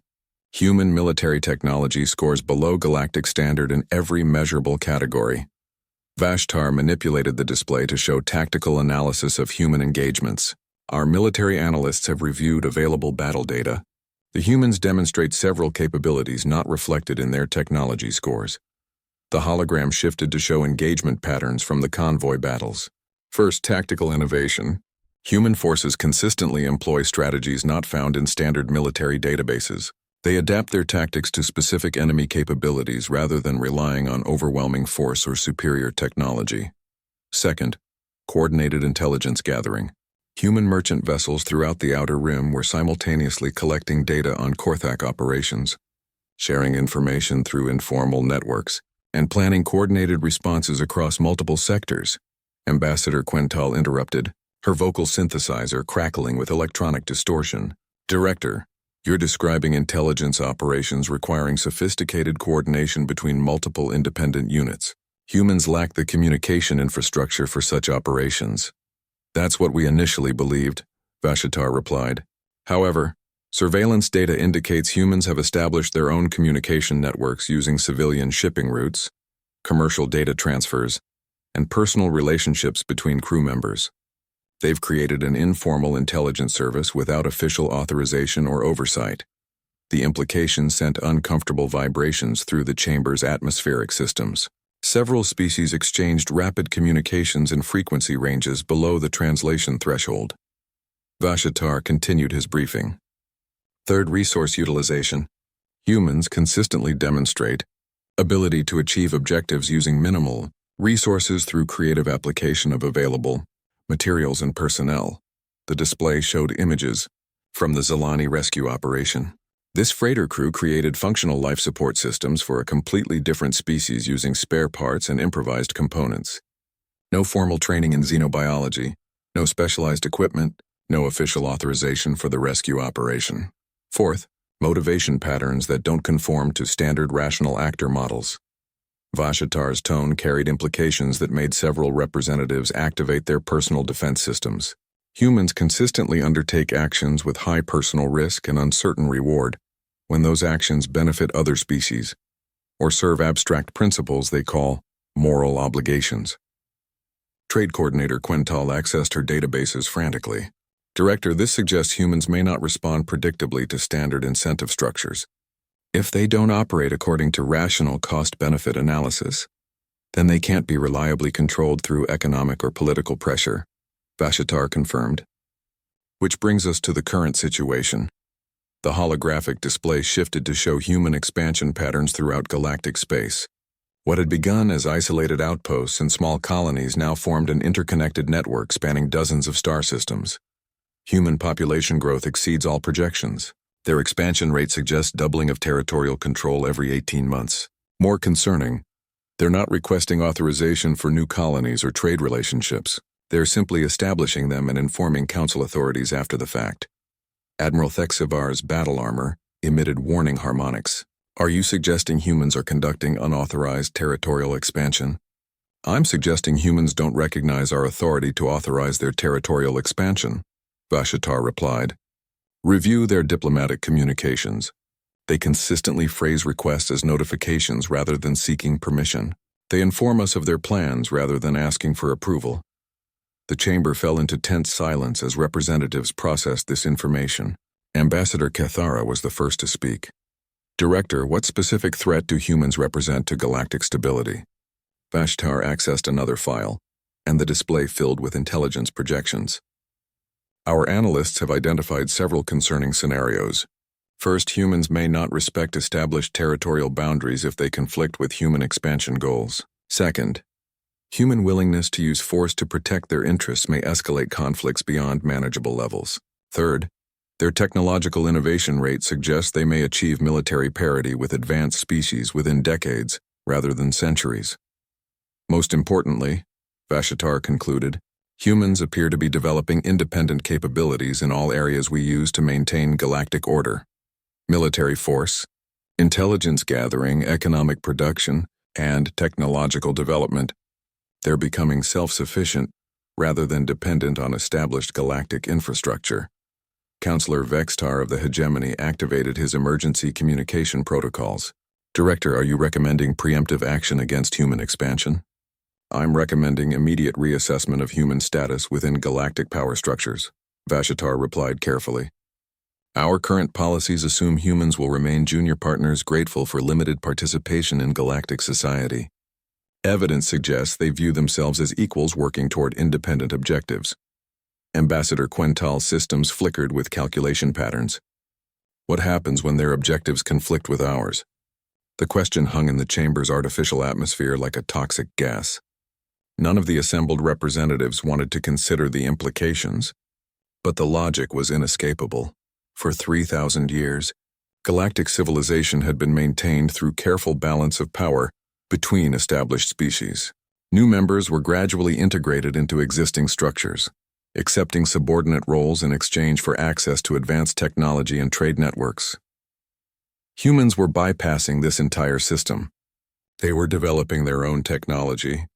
Human military technology scores below galactic standard in every measurable category. Vashtar manipulated the display to show tactical analysis of human engagements. Our military analysts have reviewed available battle data. The humans demonstrate several capabilities not reflected in their technology scores. The hologram shifted to show engagement patterns from the convoy battles. First, tactical innovation. Human forces consistently employ strategies not found in standard military databases. They adapt their tactics to specific enemy capabilities rather than relying on overwhelming force or superior technology. Second, coordinated intelligence gathering. Human merchant vessels throughout the Outer Rim were simultaneously collecting data on Korthak operations, sharing information through informal networks, and planning coordinated responses across multiple sectors. Ambassador Quental interrupted, her vocal synthesizer crackling with electronic distortion. Director, you're describing intelligence operations requiring sophisticated coordination between multiple independent units. Humans lack the communication infrastructure for such operations. That's what we initially believed, Vashatar replied. However, surveillance data indicates humans have established their own communication networks using civilian shipping routes, commercial data transfers, and personal relationships between crew members. They've created an informal intelligence service without official authorization or oversight. The implication sent uncomfortable vibrations through the chamber's atmospheric systems. Several species exchanged rapid communications in frequency ranges below the translation threshold. Vashatar continued his briefing. Third, resource utilization. Humans consistently demonstrate ability to achieve objectives using minimal resources through creative application of available materials and personnel. The display showed images from the Zelani rescue operation. This freighter crew created functional life support systems for a completely different species using spare parts and improvised components. No formal training in xenobiology, no specialized equipment, no official authorization for the rescue operation. Fourth, motivation patterns that don't conform to standard rational actor models. Vashatar's tone carried implications that made several representatives activate their personal defense systems. Humans consistently undertake actions with high personal risk and uncertain reward when those actions benefit other species or serve abstract principles they call moral obligations. Trade Coordinator Quental accessed her databases frantically. Director, this suggests humans may not respond predictably to standard incentive structures. If they don't operate according to rational cost-benefit analysis, then they can't be reliably controlled through economic or political pressure, Vashatar confirmed. Which brings us to the current situation. The holographic display shifted to show human expansion patterns throughout galactic space. What had begun as isolated outposts and small colonies now formed an interconnected network spanning dozens of star systems. Human population growth exceeds all projections. Their expansion rate suggests doubling of territorial control every 18 months. More concerning, they're not requesting authorization for new colonies or trade relationships. They're simply establishing them and informing council authorities after the fact. Admiral Thexivar's battle armor emitted warning harmonics. Are you suggesting humans are conducting unauthorized territorial expansion? I'm suggesting humans don't recognize our authority to authorize their territorial expansion, Vashatar replied. Review their diplomatic communications. They consistently phrase requests as notifications rather than seeking permission. They inform us of their plans rather than asking for approval. The chamber fell into tense silence as representatives processed this information. Ambassador Cathara was the first to speak. Director, what specific threat do humans represent to galactic stability? Vashatar accessed another file, and the display filled with intelligence projections. Our analysts have identified several concerning scenarios. First, humans may not respect established territorial boundaries if they conflict with human expansion goals. Second, human willingness to use force to protect their interests may escalate conflicts beyond manageable levels. Third, their technological innovation rate suggests they may achieve military parity with advanced species within decades rather than centuries. Most importantly, Vashatar concluded, humans appear to be developing independent capabilities in all areas we use to maintain galactic order. Military force, intelligence gathering, economic production, and technological development. They're becoming self-sufficient rather than dependent on established galactic infrastructure. Counselor Vextar of the Hegemony activated his emergency communication protocols. Director, are you recommending preemptive action against human expansion? I'm recommending immediate reassessment of human status within galactic power structures, Vashatar replied carefully. Our current policies assume humans will remain junior partners grateful for limited participation in galactic society. Evidence suggests they view themselves as equals working toward independent objectives. Ambassador Quental's systems flickered with calculation patterns. What happens when their objectives conflict with ours? The question hung in the chamber's artificial atmosphere like a toxic gas. None of the assembled representatives wanted to consider the implications, but the logic was inescapable. For 3,000 years, galactic civilization had been maintained through careful balance of power between established species. New members were gradually integrated into existing structures, accepting subordinate roles in exchange for access to advanced technology and trade networks. Humans were bypassing this entire system. They were developing their own technology,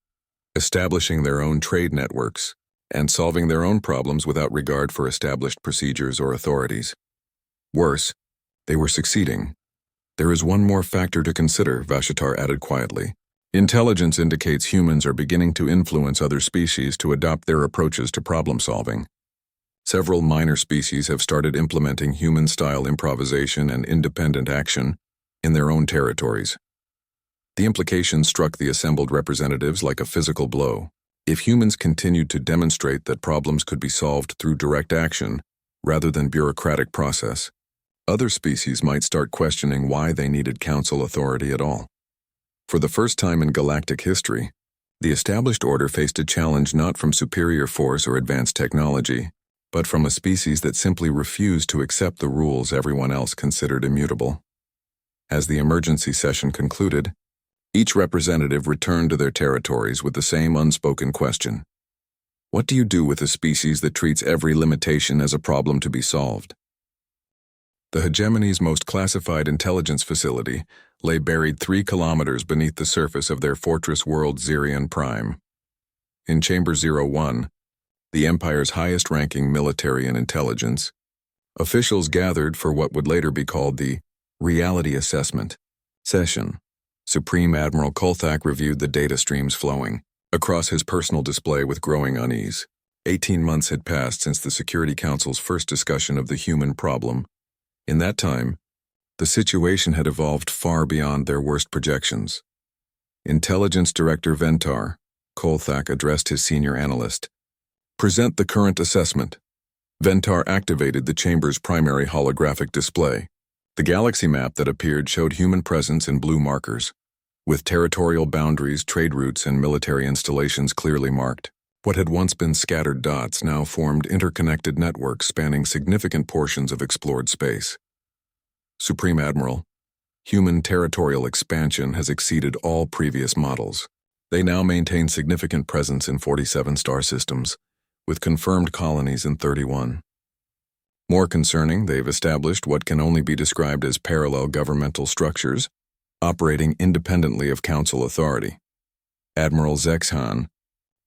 establishing their own trade networks, and solving their own problems without regard for established procedures or authorities. Worse, they were succeeding. There is one more factor to consider, Vashatar added quietly. Intelligence indicates humans are beginning to influence other species to adopt their approaches to problem solving. Several minor species have started implementing human-style improvisation and independent action in their own territories. The implication struck the assembled representatives like a physical blow. If humans continued to demonstrate that problems could be solved through direct action rather than bureaucratic process, other species might start questioning why they needed council authority at all. For the first time in galactic history, the established order faced a challenge not from superior force or advanced technology, but from a species that simply refused to accept the rules everyone else considered immutable. As the emergency session concluded, each representative returned to their territories with the same unspoken question. What do you do with a species that treats every limitation as a problem to be solved? The hegemony's most classified intelligence facility lay buried 3 kilometers beneath the surface of their fortress world Zirion Prime. In Chamber 01, the Empire's highest-ranking military and intelligence, officials gathered for what would later be called the Reality Assessment session. Supreme Admiral Kolthak reviewed the data streams flowing across his personal display with growing unease. 18 months had passed since the Security Council's first discussion of the human problem. In that time, the situation had evolved far beyond their worst projections. Intelligence Director Ventar, Kolthak addressed his senior analyst. Present the current assessment. Ventar activated the chamber's primary holographic display. The galaxy map that appeared showed human presence in blue markers, with territorial boundaries, trade routes, and military installations clearly marked. What had once been scattered dots now formed interconnected networks spanning significant portions of explored space. Supreme Admiral, human territorial expansion has exceeded all previous models. They now maintain significant presence in 47 star systems, with confirmed colonies in 31. More concerning, they've established what can only be described as parallel governmental structures, operating independently of council authority. Admiral Zexhan,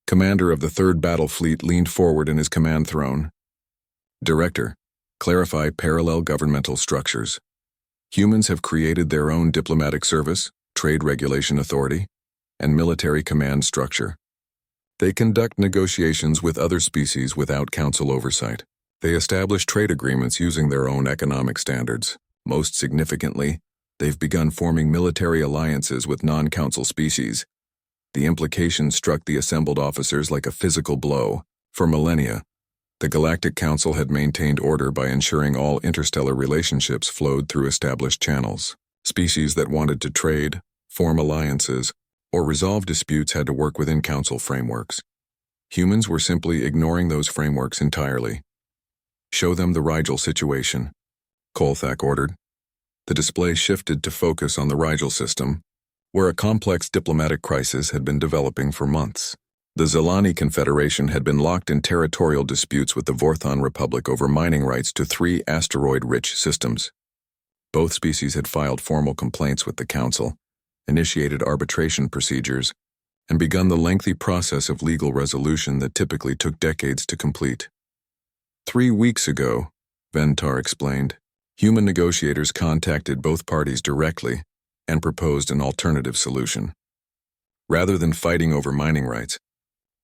commander of the 3rd Battle Fleet, leaned forward in his command throne. Director, clarify parallel governmental structures. Humans have created their own diplomatic service, trade regulation authority, and military command structure. They conduct negotiations with other species without council oversight. They establish trade agreements using their own economic standards. Most significantly, they've begun forming military alliances with non-council species. The implication struck the assembled officers like a physical blow. For millennia, the Galactic Council had maintained order by ensuring all interstellar relationships flowed through established channels. Species that wanted to trade, form alliances, or resolve disputes had to work within council frameworks. Humans were simply ignoring those frameworks entirely. Show them the Rigel situation, Kolthak ordered. The display shifted to focus on the Rigel system, where a complex diplomatic crisis had been developing for months. The Zelani Confederation had been locked in territorial disputes with the Vorthon Republic over mining rights to 3 asteroid-rich systems. Both species had filed formal complaints with the Council, initiated arbitration procedures, and begun the lengthy process of legal resolution that typically took decades to complete. 3 weeks ago, Ventar explained, human negotiators contacted both parties directly and proposed an alternative solution. Rather than fighting over mining rights,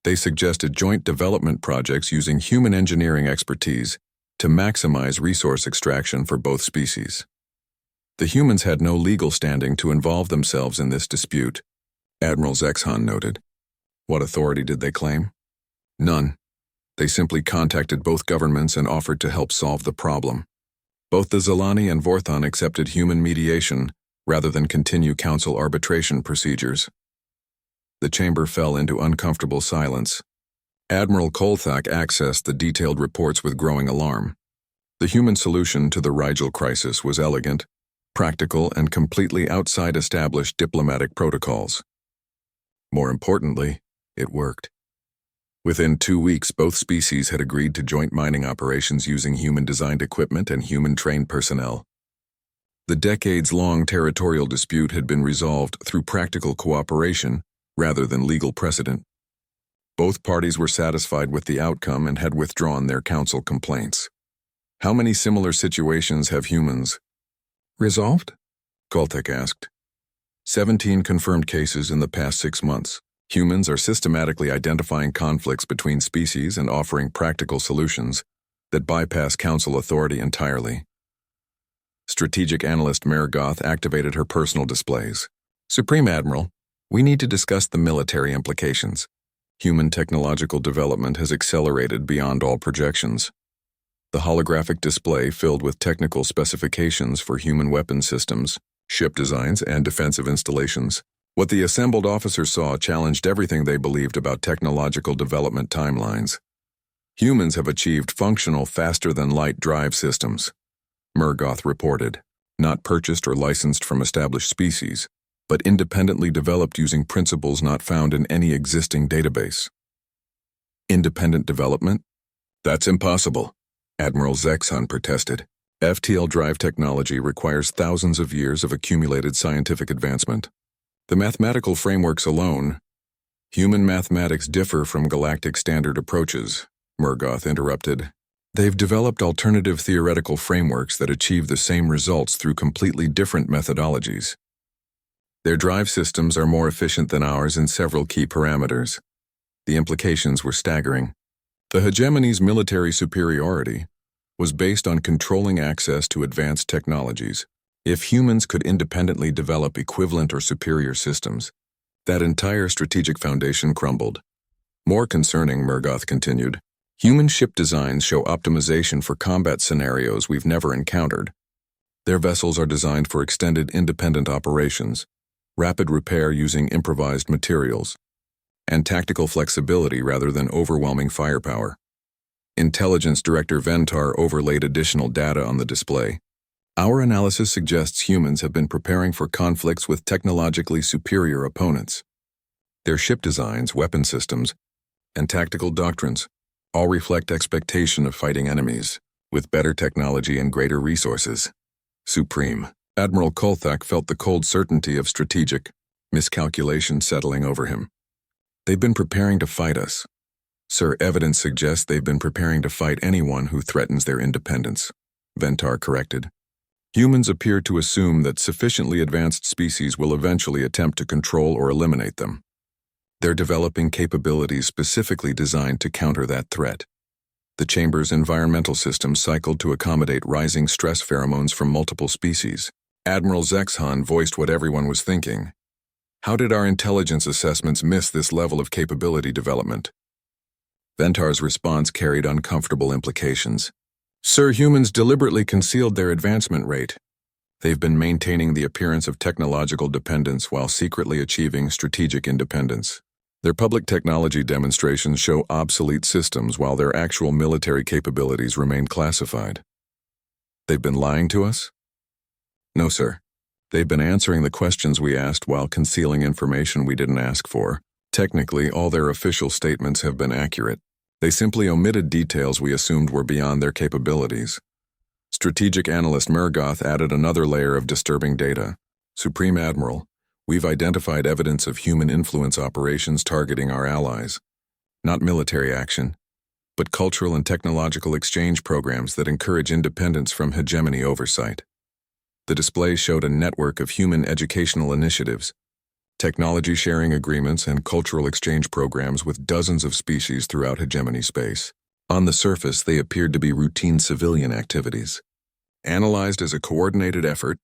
they suggested joint development projects using human engineering expertise to maximize resource extraction for both species. The humans had no legal standing to involve themselves in this dispute, Admiral Zexhan noted. What authority did they claim? None. They simply contacted both governments and offered to help solve the problem. Both the Zilani and Vorthon accepted human mediation rather than continue council arbitration procedures. The chamber fell into uncomfortable silence. Admiral Kolthak accessed the detailed reports with growing alarm. The human solution to the Rigel crisis was elegant, practical, and completely outside established diplomatic protocols. More importantly, it worked. Within 2 weeks, both species had agreed to joint mining operations using human-designed equipment and human-trained personnel. The decades-long territorial dispute had been resolved through practical cooperation rather than legal precedent. Both parties were satisfied with the outcome and had withdrawn their council complaints. How many similar situations have humans resolved? Kolthak asked. 17 confirmed cases in the past 6 months. Humans are systematically identifying conflicts between species and offering practical solutions that bypass council authority entirely. Strategic analyst Mergoth activated her personal displays. Supreme Admiral, we need to discuss the military implications. Human technological development has accelerated beyond all projections. The holographic display filled with technical specifications for human weapon systems, ship designs, and defensive installations. What the assembled officers saw challenged everything they believed about technological development timelines. Humans have achieved functional faster-than-light drive systems, Mergoth reported, not purchased or licensed from established species, but independently developed using principles not found in any existing database. Independent development? That's impossible, Admiral Zexhan protested. FTL drive technology requires thousands of years of accumulated scientific advancement. The mathematical frameworks alone. Human mathematics differ from galactic standard approaches, Mergoth interrupted. They've developed alternative theoretical frameworks that achieve the same results through completely different methodologies. Their drive systems are more efficient than ours in several key parameters. The implications were staggering. The hegemony's military superiority was based on controlling access to advanced technologies. If humans could independently develop equivalent or superior systems, that entire strategic foundation crumbled. More concerning, Mergoth continued, human ship designs show optimization for combat scenarios we've never encountered. Their vessels are designed for extended independent operations, rapid repair using improvised materials, and tactical flexibility rather than overwhelming firepower. Intelligence Director Ventar overlaid additional data on the display. Our analysis suggests humans have been preparing for conflicts with technologically superior opponents. Their ship designs, weapon systems, and tactical doctrines all reflect expectation of fighting enemies with better technology and greater resources. Supreme. Admiral Kolthak felt the cold certainty of strategic miscalculation settling over him. They've been preparing to fight us. Sir, evidence suggests they've been preparing to fight anyone who threatens their independence, Ventar corrected. Humans appear to assume that sufficiently advanced species will eventually attempt to control or eliminate them. They're developing capabilities specifically designed to counter that threat. The chamber's environmental system cycled to accommodate rising stress pheromones from multiple species. Admiral Zexhan voiced what everyone was thinking. How did our intelligence assessments miss this level of capability development? Ventar's response carried uncomfortable implications. Sir, humans deliberately concealed their advancement rate. They've been maintaining the appearance of technological dependence while secretly achieving strategic independence. Their public technology demonstrations show obsolete systems while their actual military capabilities remain classified. They've been lying to us? No, sir. They've been answering the questions we asked while concealing information we didn't ask for. Technically, all their official statements have been accurate. They simply omitted details we assumed were beyond their capabilities. Strategic analyst Mergoth added another layer of disturbing data. Supreme Admiral, we've identified evidence of human influence operations targeting our allies. Not military action, but cultural and technological exchange programs that encourage independence from hegemony oversight. The display showed a network of human educational initiatives, technology sharing agreements, and cultural exchange programs with dozens of species throughout hegemony space. On the surface, they appeared to be routine civilian activities. Analyzed as a coordinated effort,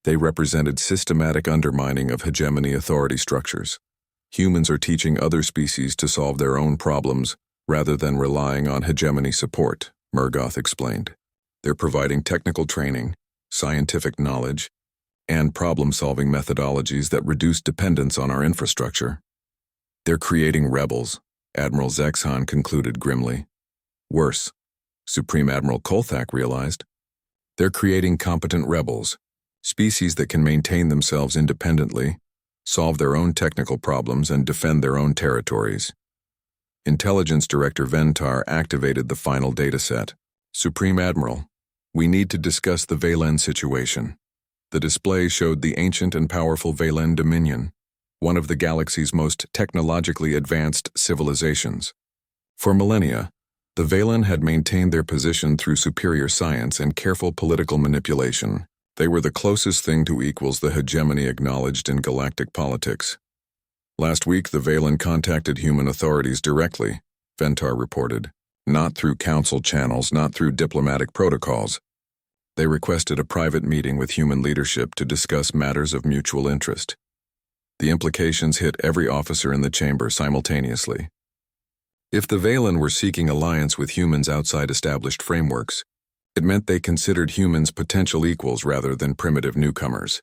they represented systematic undermining of hegemony authority structures. Humans are teaching other species to solve their own problems rather than relying on hegemony support, Mergoth explained. They're providing technical training, scientific knowledge, and problem-solving methodologies that reduce dependence on our infrastructure. They're creating rebels, Admiral Zexhan concluded grimly. Worse, Supreme Admiral Kolthak realized. They're creating competent rebels, species that can maintain themselves independently, solve their own technical problems, and defend their own territories. Intelligence Director Ventar activated the final dataset. Supreme Admiral, we need to discuss the Valen situation. The display showed the ancient and powerful Valen Dominion, one of the galaxy's most technologically advanced civilizations. For millennia, the Valen had maintained their position through superior science and careful political manipulation. They were the closest thing to equals the hegemony acknowledged in galactic politics. Last week, the Valen contacted human authorities directly, Ventar reported. Not through council channels, not through diplomatic protocols. They requested a private meeting with human leadership to discuss matters of mutual interest. The implications hit every officer in the chamber simultaneously. If the Valen were seeking alliance with humans outside established frameworks, it meant they considered humans potential equals rather than primitive newcomers.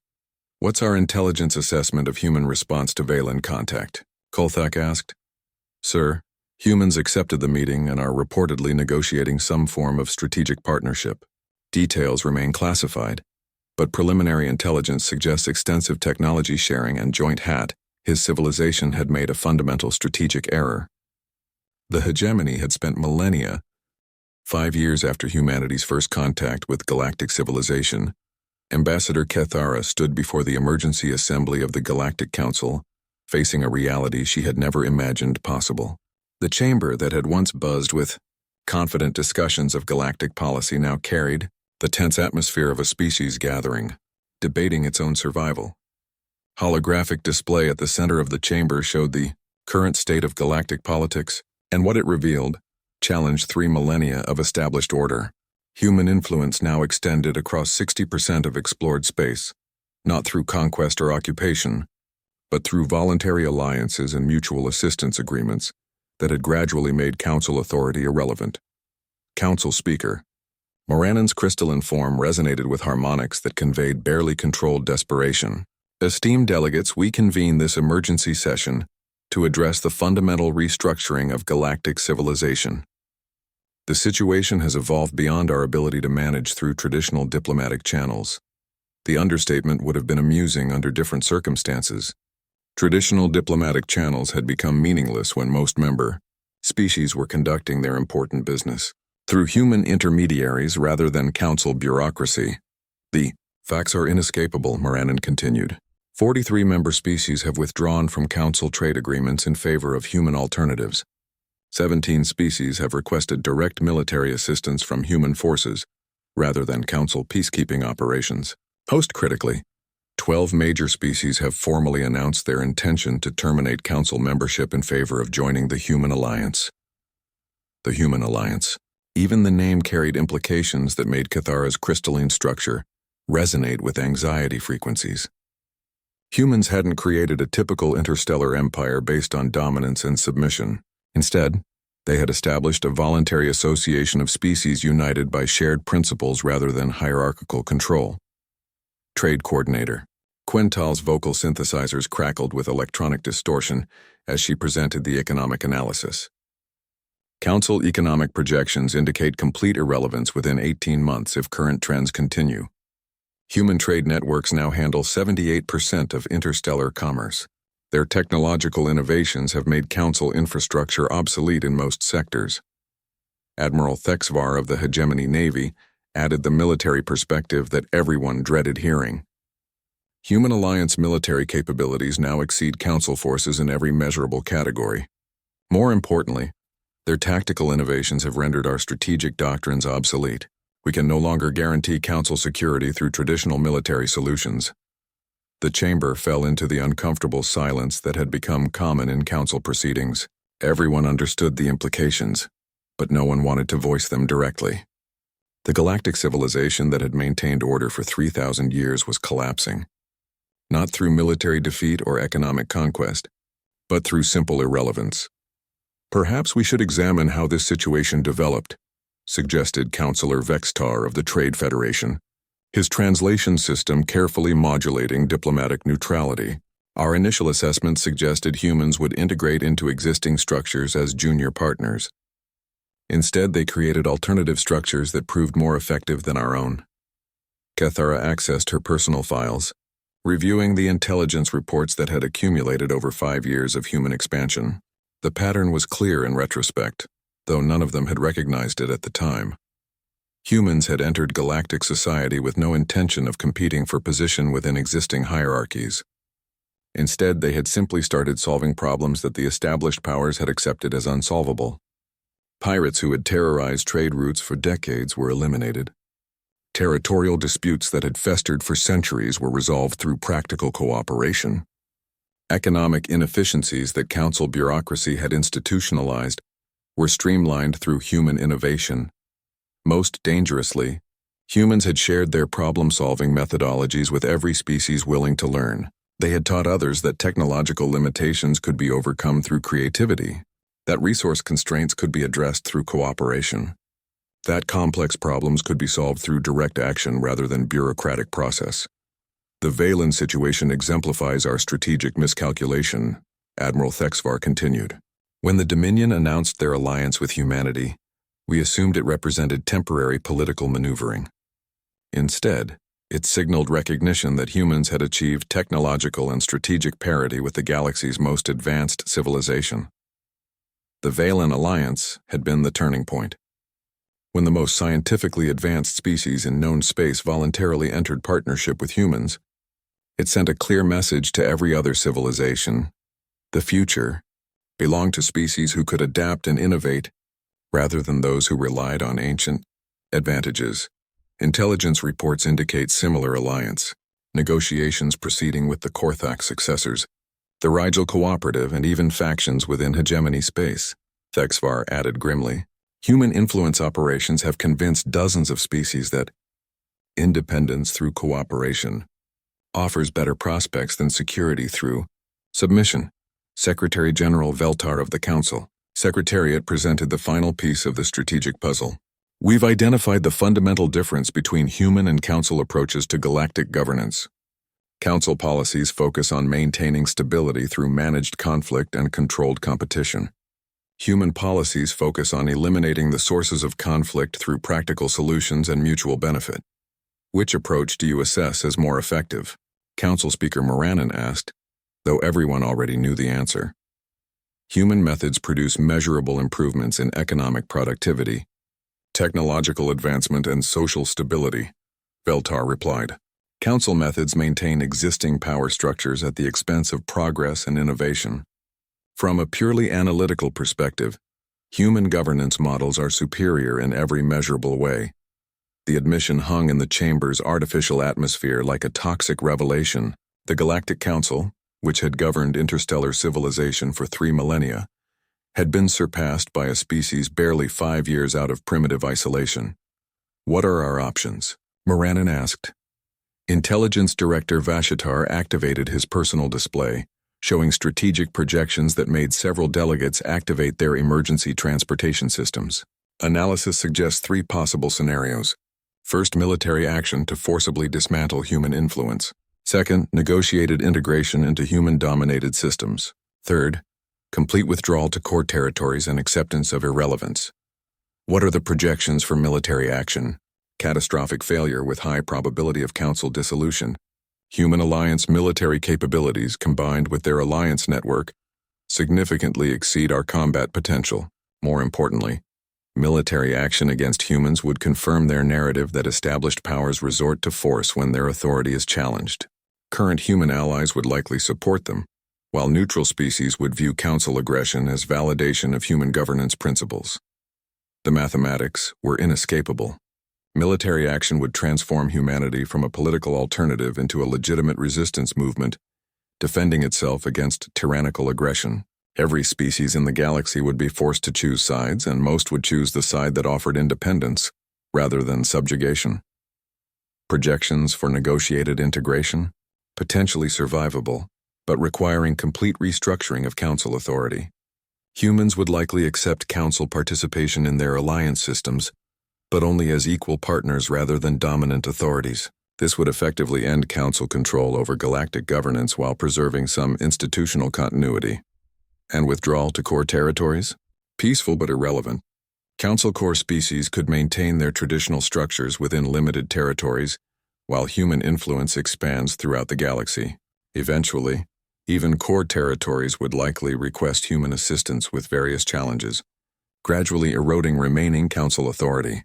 What's our intelligence assessment of human response to Valen contact? Kolthak asked. Sir, humans accepted the meeting and are reportedly negotiating some form of strategic partnership. Details remain classified, but preliminary intelligence suggests extensive technology sharing and joint hat. His civilization had made a fundamental strategic error. The hegemony had spent millennia, 5 years after humanity's first contact with galactic civilization. Ambassador Kethara stood before the emergency assembly of the Galactic Council, facing a reality she had never imagined possible. The chamber that had once buzzed with confident discussions of galactic policy now carried the tense atmosphere of a species gathering, debating its own survival. Holographic display at the center of the chamber showed the current state of galactic politics, and what it revealed challenged 3 millennia of established order. Human influence now extended across 60% of explored space, not through conquest or occupation, but through voluntary alliances and mutual assistance agreements that had gradually made council authority irrelevant. Council Speaker. Moranan's crystalline form resonated with harmonics that conveyed barely controlled desperation. Esteemed delegates, we convene this emergency session to address the fundamental restructuring of galactic civilization. The situation has evolved beyond our ability to manage through traditional diplomatic channels. The understatement would have been amusing under different circumstances. Traditional diplomatic channels had become meaningless when most member species were conducting their important business through human intermediaries rather than council bureaucracy. The facts are inescapable, Moranan continued. 43 member species have withdrawn from council trade agreements in favor of human alternatives. 17 species have requested direct military assistance from human forces rather than council peacekeeping operations. Post-critically, 12 major species have formally announced their intention to terminate council membership in favor of joining the Human Alliance. The Human Alliance. Even the name carried implications that made Kethara's crystalline structure resonate with anxiety frequencies. Humans hadn't created a typical interstellar empire based on dominance and submission. Instead, they had established a voluntary association of species united by shared principles rather than hierarchical control. Trade Coordinator. Quintal's vocal synthesizers crackled with electronic distortion as she presented the economic analysis. Council economic projections indicate complete irrelevance within 18 months if current trends continue. Human trade networks now handle 78% of interstellar commerce. Their technological innovations have made council infrastructure obsolete in most sectors. Admiral Thexvar of the Hegemony Navy added the military perspective that everyone dreaded hearing. Human Alliance military capabilities now exceed council forces in every measurable category. More importantly, their tactical innovations have rendered our strategic doctrines obsolete. We can no longer guarantee council security through traditional military solutions. The chamber fell into the uncomfortable silence that had become common in council proceedings. Everyone understood the implications, but no one wanted to voice them directly. The galactic civilization that had maintained order for 3,000 years was collapsing, not through military defeat or economic conquest, but through simple irrelevance. Perhaps we should examine how this situation developed, suggested Counselor Vextar of the Trade Federation, his translation system carefully modulating diplomatic neutrality. Our initial assessment suggested humans would integrate into existing structures as junior partners. Instead, they created alternative structures that proved more effective than our own. Cathara accessed her personal files, reviewing the intelligence reports that had accumulated over 5 years of human expansion. The pattern was clear in retrospect, though none of them had recognized it at the time. Humans had entered galactic society with no intention of competing for position within existing hierarchies. Instead, they had simply started solving problems that the established powers had accepted as unsolvable. Pirates who had terrorized trade routes for decades were eliminated. Territorial disputes that had festered for centuries were resolved through practical cooperation. Economic inefficiencies that council bureaucracy had institutionalized were streamlined through human innovation. Most dangerously, humans had shared their problem-solving methodologies with every species willing to learn. They had taught others that technological limitations could be overcome through creativity, that resource constraints could be addressed through cooperation, that complex problems could be solved through direct action rather than bureaucratic process. The Valen situation exemplifies our strategic miscalculation, Admiral Thexvar continued. When the Dominion announced their alliance with humanity, we assumed it represented temporary political maneuvering. Instead, it signaled recognition that humans had achieved technological and strategic parity with the galaxy's most advanced civilization. The Valen alliance had been the turning point. When the most scientifically advanced species in known space voluntarily entered partnership with humans, it sent a clear message to every other civilization. The future belonged to species who could adapt and innovate rather than those who relied on ancient advantages. Intelligence reports indicate similar alliance, negotiations proceeding with the Korthak successors, the Rigel Cooperative, and even factions within hegemony space. Thexvar added grimly. Human influence operations have convinced dozens of species that independence through cooperation offers better prospects than security through submission. Secretary General Veltar of the Council. Secretariat presented the final piece of the strategic puzzle. We've identified the fundamental difference between human and council approaches to galactic governance. Council policies focus on maintaining stability through managed conflict and controlled competition. Human policies focus on eliminating the sources of conflict through practical solutions and mutual benefit. Which approach do you assess as more effective? Council Speaker Moranin asked, though everyone already knew the answer. Human methods produce measurable improvements in economic productivity, technological advancement, and social stability, Veltar replied. Council methods maintain existing power structures at the expense of progress and innovation. From a purely analytical perspective, human governance models are superior in every measurable way. The admission hung in the chamber's artificial atmosphere like a toxic revelation. The Galactic Council, which had governed interstellar civilization for 3 millennia, had been surpassed by a species barely 5 years out of primitive isolation. What are our options? Moranin asked. Intelligence Director Vashitar activated his personal display, showing strategic projections that made several delegates activate their emergency transportation systems. Analysis suggests 3 possible scenarios. First, military action to forcibly dismantle human influence. Second, negotiated integration into human-dominated systems. Third, complete withdrawal to core territories and acceptance of irrelevance. What are the projections for military action? Catastrophic failure with high probability of council dissolution. Human alliance military capabilities combined with their alliance network significantly exceed our combat potential. More importantly, military action against humans would confirm their narrative that established powers resort to force when their authority is challenged. Current human allies would likely support them, while neutral species would view council aggression as validation of human governance principles. The mathematics were inescapable. Military action would transform humanity from a political alternative into a legitimate resistance movement, defending itself against tyrannical aggression. Every species in the galaxy would be forced to choose sides, and most would choose the side that offered independence, rather than subjugation. Projections for negotiated integration? Potentially survivable, but requiring complete restructuring of council authority. Humans would likely accept council participation in their alliance systems, but only as equal partners rather than dominant authorities. This would effectively end Council control over galactic governance while preserving some institutional continuity. And withdrawal to core territories? Peaceful but irrelevant. Council core species could maintain their traditional structures within limited territories, while human influence expands throughout the galaxy. Eventually, even core territories would likely request human assistance with various challenges, gradually eroding remaining Council authority.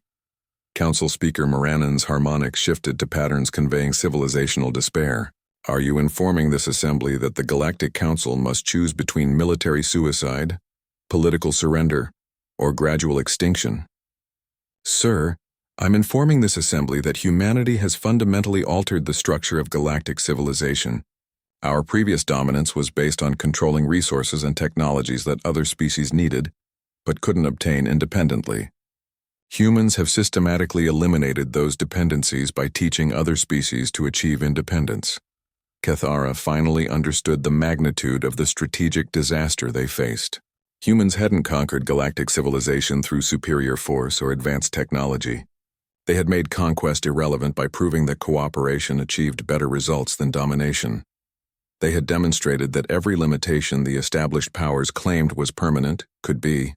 Council Speaker Moranen's harmonics shifted to patterns conveying civilizational despair. Are you informing this assembly that the Galactic Council must choose between military suicide, political surrender, or gradual extinction? Sir, I'm informing this assembly that humanity has fundamentally altered the structure of galactic civilization. Our previous dominance was based on controlling resources and technologies that other species needed, but couldn't obtain independently. Humans have systematically eliminated those dependencies by teaching other species to achieve independence. Cathara finally understood the magnitude of the strategic disaster they faced. Humans hadn't conquered galactic civilization through superior force or advanced technology. They had made conquest irrelevant by proving that cooperation achieved better results than domination. They had demonstrated that every limitation the established powers claimed was permanent could be,